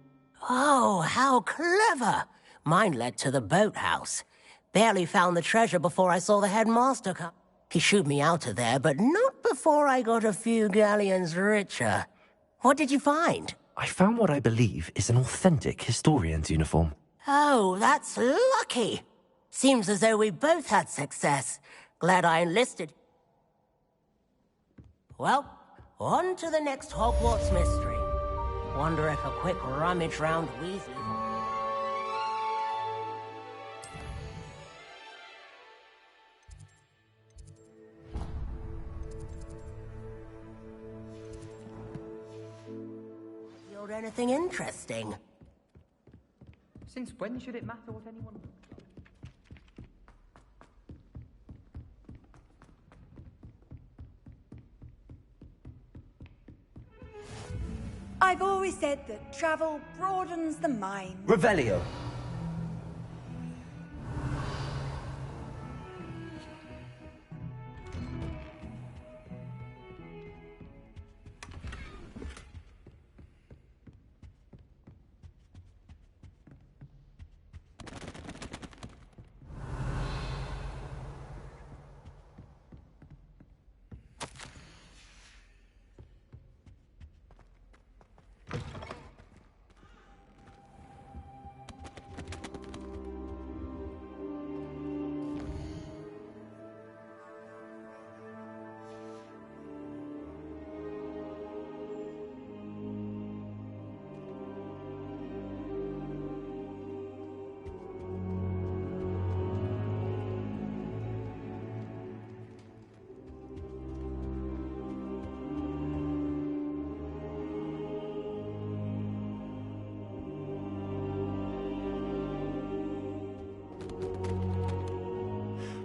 Oh, how clever! Mine led to the boathouse. Barely found the treasure before I saw the headmaster come. He shooed me out of there, but not before I got a few galleons richer. What did you find? I found what I believe is an authentic historian's uniform. Oh, that's lucky. Seems as though we both had success. Glad I enlisted. Well, on to the next Hogwarts mystery. Wonder if a quick rummage round Weasley... Yield anything interesting? Since when should it matter what anyone looks like? I've always said that travel broadens the mind. Revelio.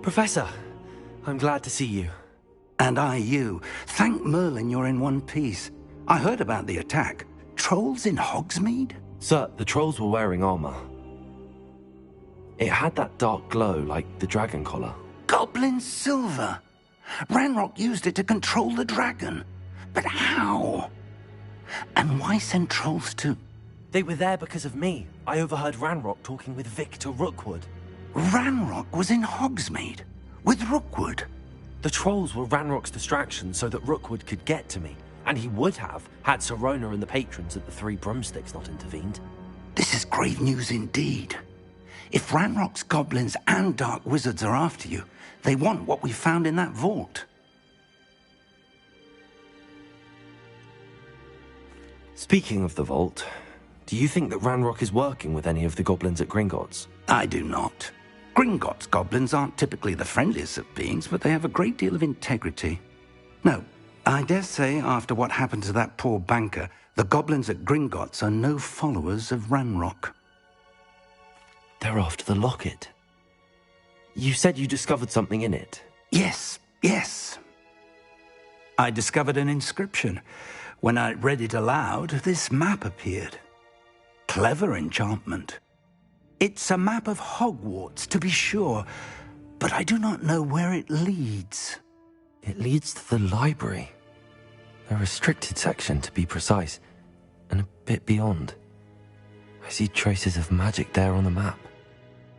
Professor, I'm glad to see you. And I you. Thank Merlin you're in one piece. I heard about the attack. Trolls in Hogsmeade? Sir, the trolls were wearing armor. It had that dark glow like the dragon collar. Goblin silver. Ranrock used it to control the dragon. But how? And why send trolls to... They were there because of me. I overheard Ranrock talking with Victor Rookwood. Ranrock was in Hogsmeade? With Rookwood? The trolls were Ranrock's distraction so that Rookwood could get to me. And he would have, had Sirona and the patrons at the Three Broomsticks not intervened. This is grave news indeed. If Ranrock's goblins and dark wizards are after you, they want what we found in that vault. Speaking of the vault, do you think that Ranrock is working with any of the goblins at Gringotts? I do not. Gringotts goblins aren't typically the friendliest of beings, but they have a great deal of integrity. No, I dare say after what happened to that poor banker, the goblins at Gringotts are no followers of Ranrock. They're after the locket. You said you discovered something in it. Yes. I discovered an inscription. When I read it aloud, this map appeared. Clever enchantment. It's a map of Hogwarts, to be sure, but I do not know where it leads. It leads to the library. A restricted section, to be precise, and a bit beyond. I see traces of magic there on the map.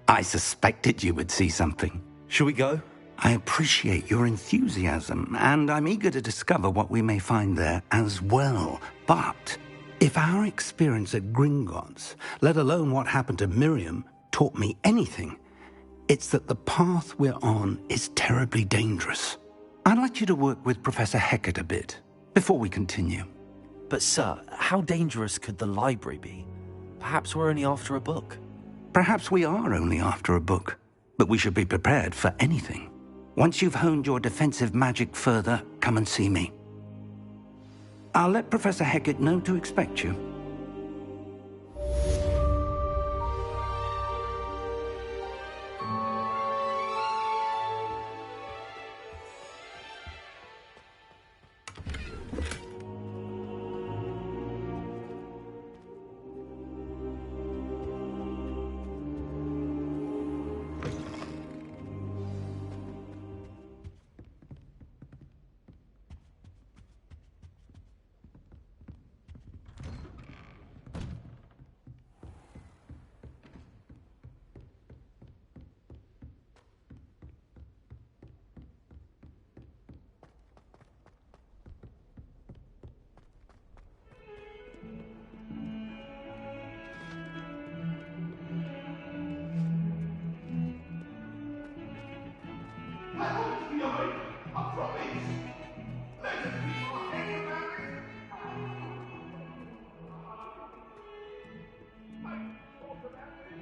I suspected you would see something. Shall we go? I appreciate your enthusiasm, and I'm eager to discover what we may find there as well. But if our experience at Gringotts, let alone what happened to Miriam, taught me anything, it's that the path we're on is terribly dangerous. I'd like you to work with Professor Hecat a bit before we continue. But sir, how dangerous could the library be? Perhaps we're only after a book. Perhaps we are only after a book, but we should be prepared for anything. Once you've honed your defensive magic further, come and see me. I'll let Professor Hecat know to expect you.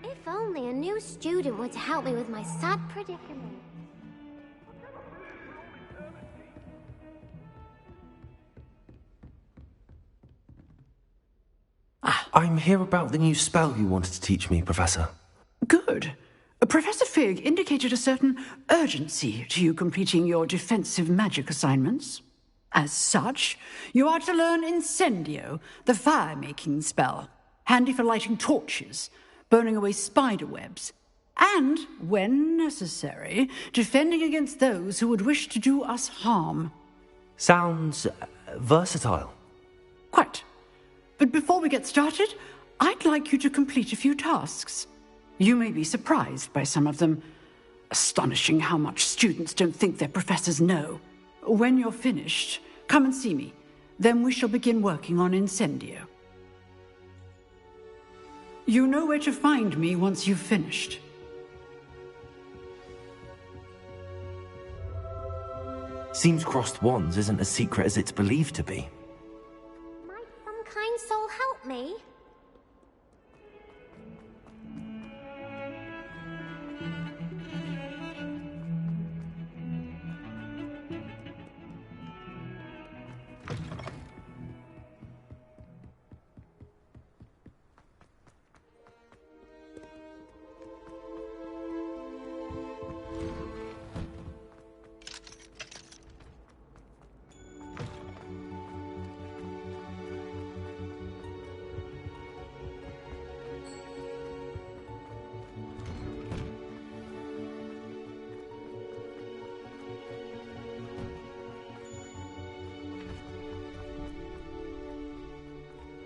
If only a new student were to help me with my sad predicament. I'm here about the new spell you wanted to teach me, Professor. Good. Professor Fig indicated a certain urgency to you completing your defensive magic assignments. As such, you are to learn Incendio, the fire-making spell, handy for lighting torches, burning away spider webs, and, when necessary, defending against those who would wish to do us harm. Sounds versatile. Quite. But before we get started, I'd like you to complete a few tasks. You may be surprised by some of them. Astonishing how much students don't think their professors know. When you're finished, come and see me. Then we shall begin working on Incendio. You know where to find me once you've finished. Seems crossed wands isn't as secret as it's believed to be. Might some kind soul help me?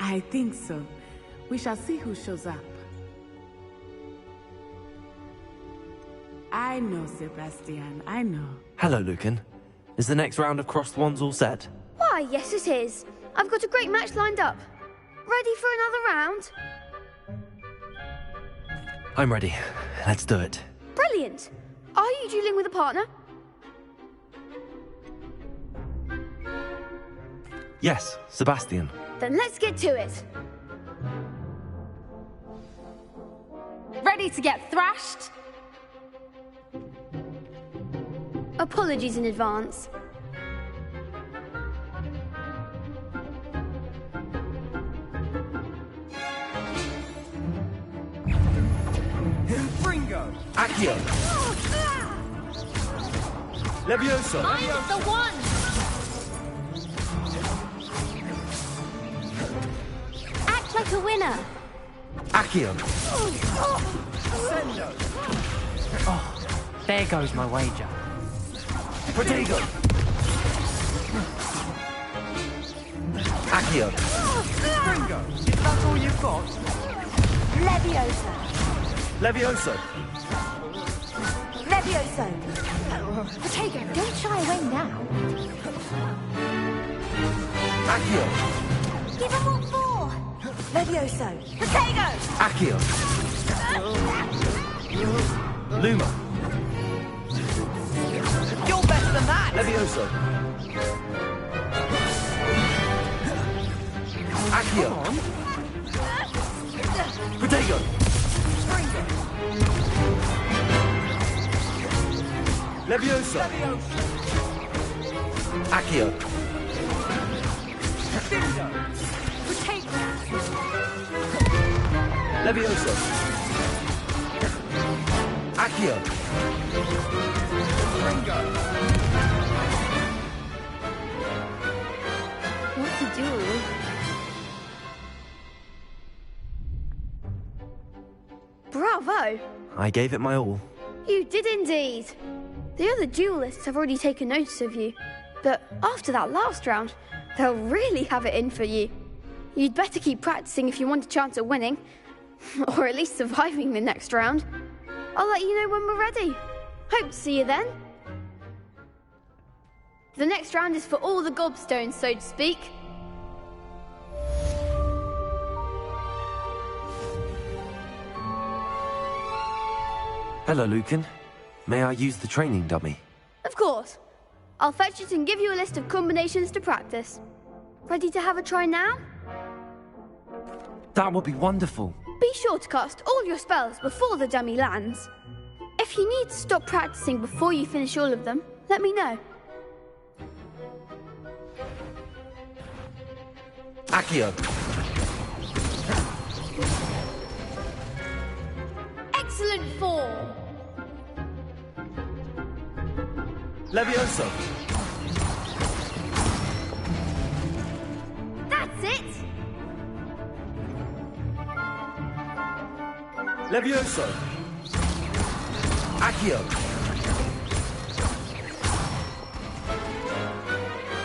I think so. We shall see who shows up. I know, Sebastian, I know. Hello, Lucan. Is the next round of crossed wands all set? Why, yes it is. I've got a great match lined up. Ready for another round? I'm ready. Let's do it. Brilliant. Are you dueling with a partner? Yes, Sebastian. Then let's get to it. Ready to get thrashed? Apologies in advance. Fringo! Accio! Levioso! Mine's the one! Act like a winner. Accio! Sendo! Oh, there goes my wager. Protego! Accio! Fringo! Is that all you've got? Levioso. Levioso! Levioso. Protego, don't shy away now. Accio! Give him what for. Levioso. Protego. Accio! Luma! You're better than that. Levioso! Accio! Protego! Levioso! Accio! Protego. Levioso! Accio! What to do? Bravo! I gave it my all. You did indeed. The other duelists have already taken notice of you, but after that last round, they'll really have it in for you. You'd better keep practicing if you want a chance at winning, or at least surviving the next round. I'll let you know when we're ready. Hope to see you then. The next round is for all the gobstones, so to speak. Hello, Lucan. May I use the training dummy? Of course. I'll fetch it and give you a list of combinations to practice. Ready to have a try now? That would be wonderful. Be sure to cast all your spells before the dummy lands. If you need to stop practicing before you finish all of them, let me know. Accio! Excellent form. Levioso! That's it! Levioso! Accio!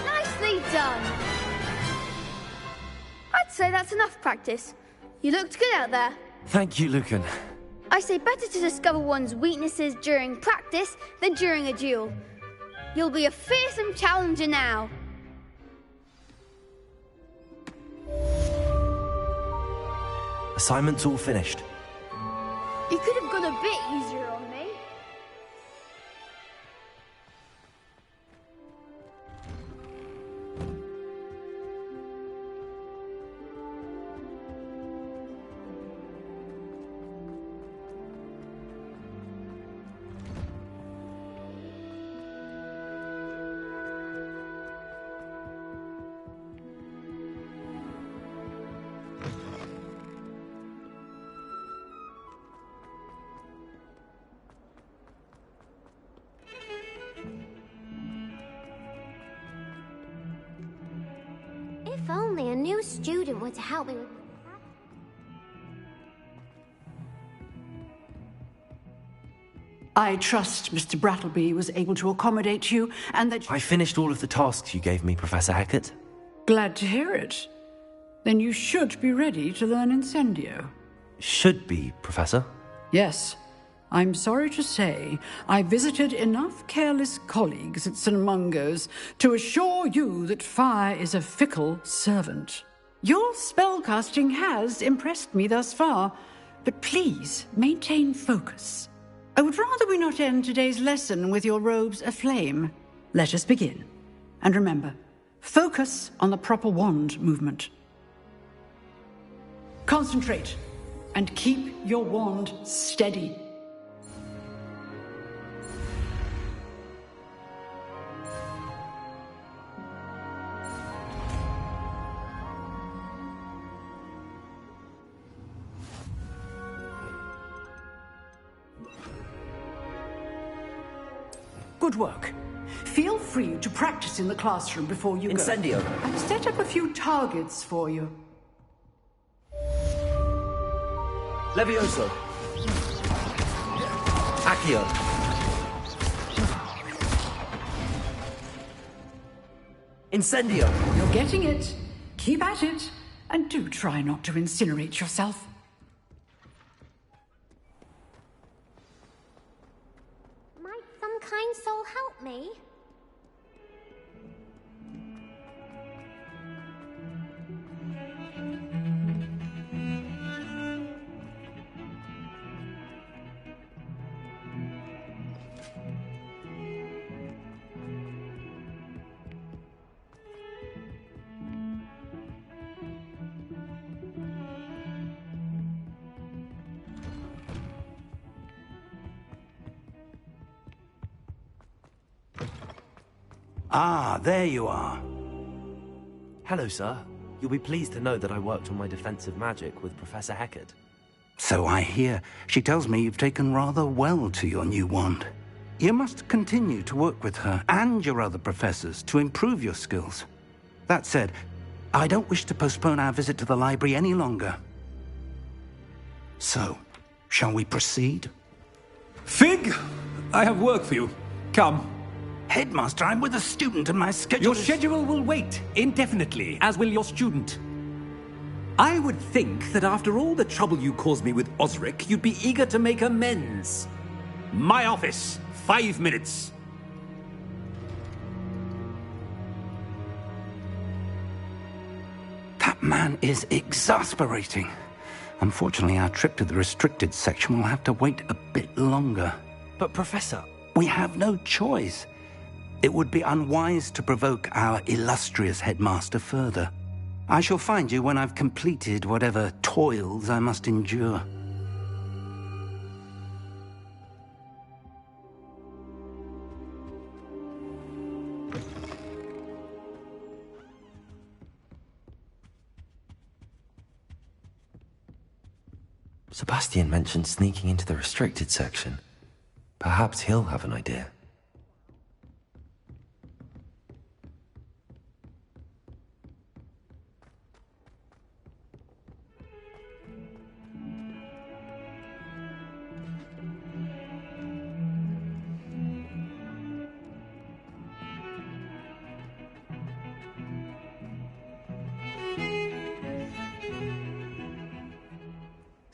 Nicely done! I'd say that's enough practice. You looked good out there. Thank you, Lucan. I say better to discover one's weaknesses during practice than during a duel. You'll be a fearsome challenger now. Assignment's all finished. You could have gone a bit easier on me. If only a new student were to help me with... I trust Mr. Brattleby was able to accommodate you, and that... I finished all of the tasks you gave me, Professor Hackett. Glad to hear it. Then you should be ready to learn Incendio. Should be, Professor. Yes. I'm sorry to say I visited enough careless colleagues at St. Mungo's to assure you that fire is a fickle servant. Your spellcasting has impressed me thus far, but please maintain focus. I would rather we not end today's lesson with your robes aflame. Let us begin. And remember, focus on the proper wand movement. Concentrate and keep your wand steady. Good work. Feel free to practice in the classroom before you Incendio. go. I've set up a few targets for you. Levioso. Accio. Incendio. You're getting it. Keep at it. And do try not to incinerate yourself. Might some kind soul help me? Ah, there you are. Hello, sir. You'll be pleased to know that I worked on my defensive magic with Professor Heckard. So I hear. She tells me you've taken rather well to your new wand. You must continue to work with her and your other professors to improve your skills. That said, I don't wish to postpone our visit to the library any longer. So, shall we proceed? Fig, I have work for you. Come. Headmaster, I'm with a student and my schedule Your schedule will wait indefinitely, as will your student. I would think that after all the trouble you caused me with Osric, you'd be eager to make amends. My office, 5 minutes. That man is exasperating. Unfortunately, our trip to the restricted section will have to wait a bit longer. But, Professor... We have no choice. It would be unwise to provoke our illustrious headmaster further. I shall find you when I've completed whatever toils I must endure. Sebastian mentioned sneaking into the restricted section. Perhaps he'll have an idea.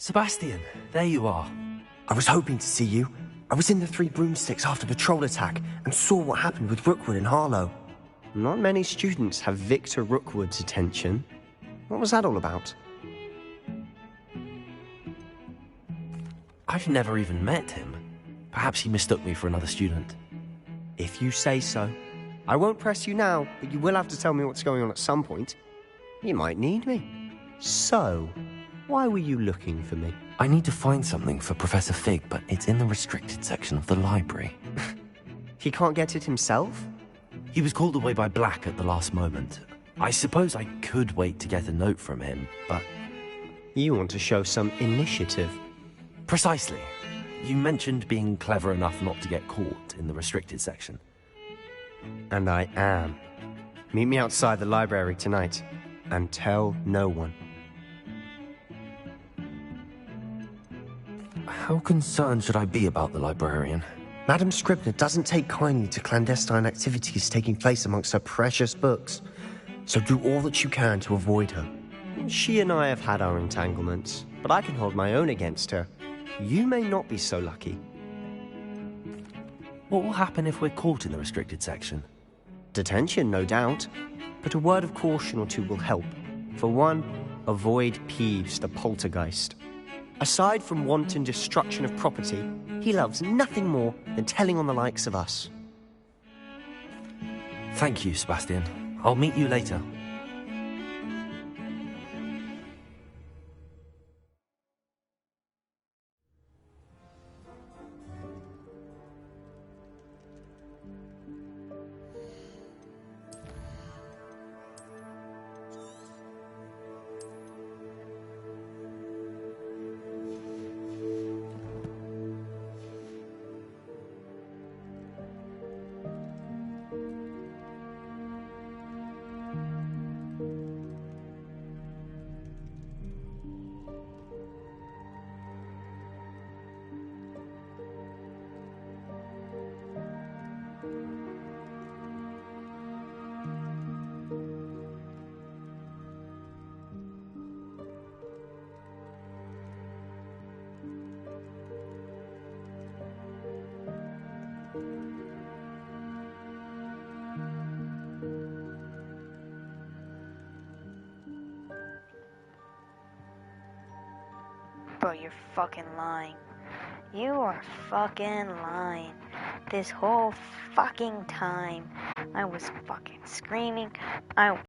Sebastian, There you are. I was hoping to see you. I was in the Three Broomsticks after patrol attack and saw what happened with Rookwood and Harlow. Not many students have Victor Rookwood's attention. What was that all about? I've never even met him. Perhaps he mistook me for another student. If you say so. I won't press you now, but you will have to tell me what's going on at some point. You might need me. So, why were you looking for me? I need to find something for Professor Fig, but it's in the restricted section of the library. He can't get it himself? He was called away by Black at the last moment. I suppose I could wait to get a note from him, but... You want to show some initiative. Precisely. You mentioned being clever enough not to get caught in the restricted section. And I am. Meet me outside the library tonight, and tell no one. How concerned should I be about the librarian? Madam Scribner doesn't take kindly to clandestine activities taking place amongst her precious books, so do all that you can to avoid her. She and I have had our entanglements, but I can hold my own against her. You may not be so lucky. What will happen if we're caught in the restricted section? Detention, no doubt. But a word of caution or two will help. For one, avoid Peeves, the poltergeist. Aside from wanton destruction of property, he loves nothing more than telling on the likes of us. Thank you, Sebastian. I'll meet you later. Bro, you're fucking lying. You are fucking lying. This whole fucking time, I was fucking screaming.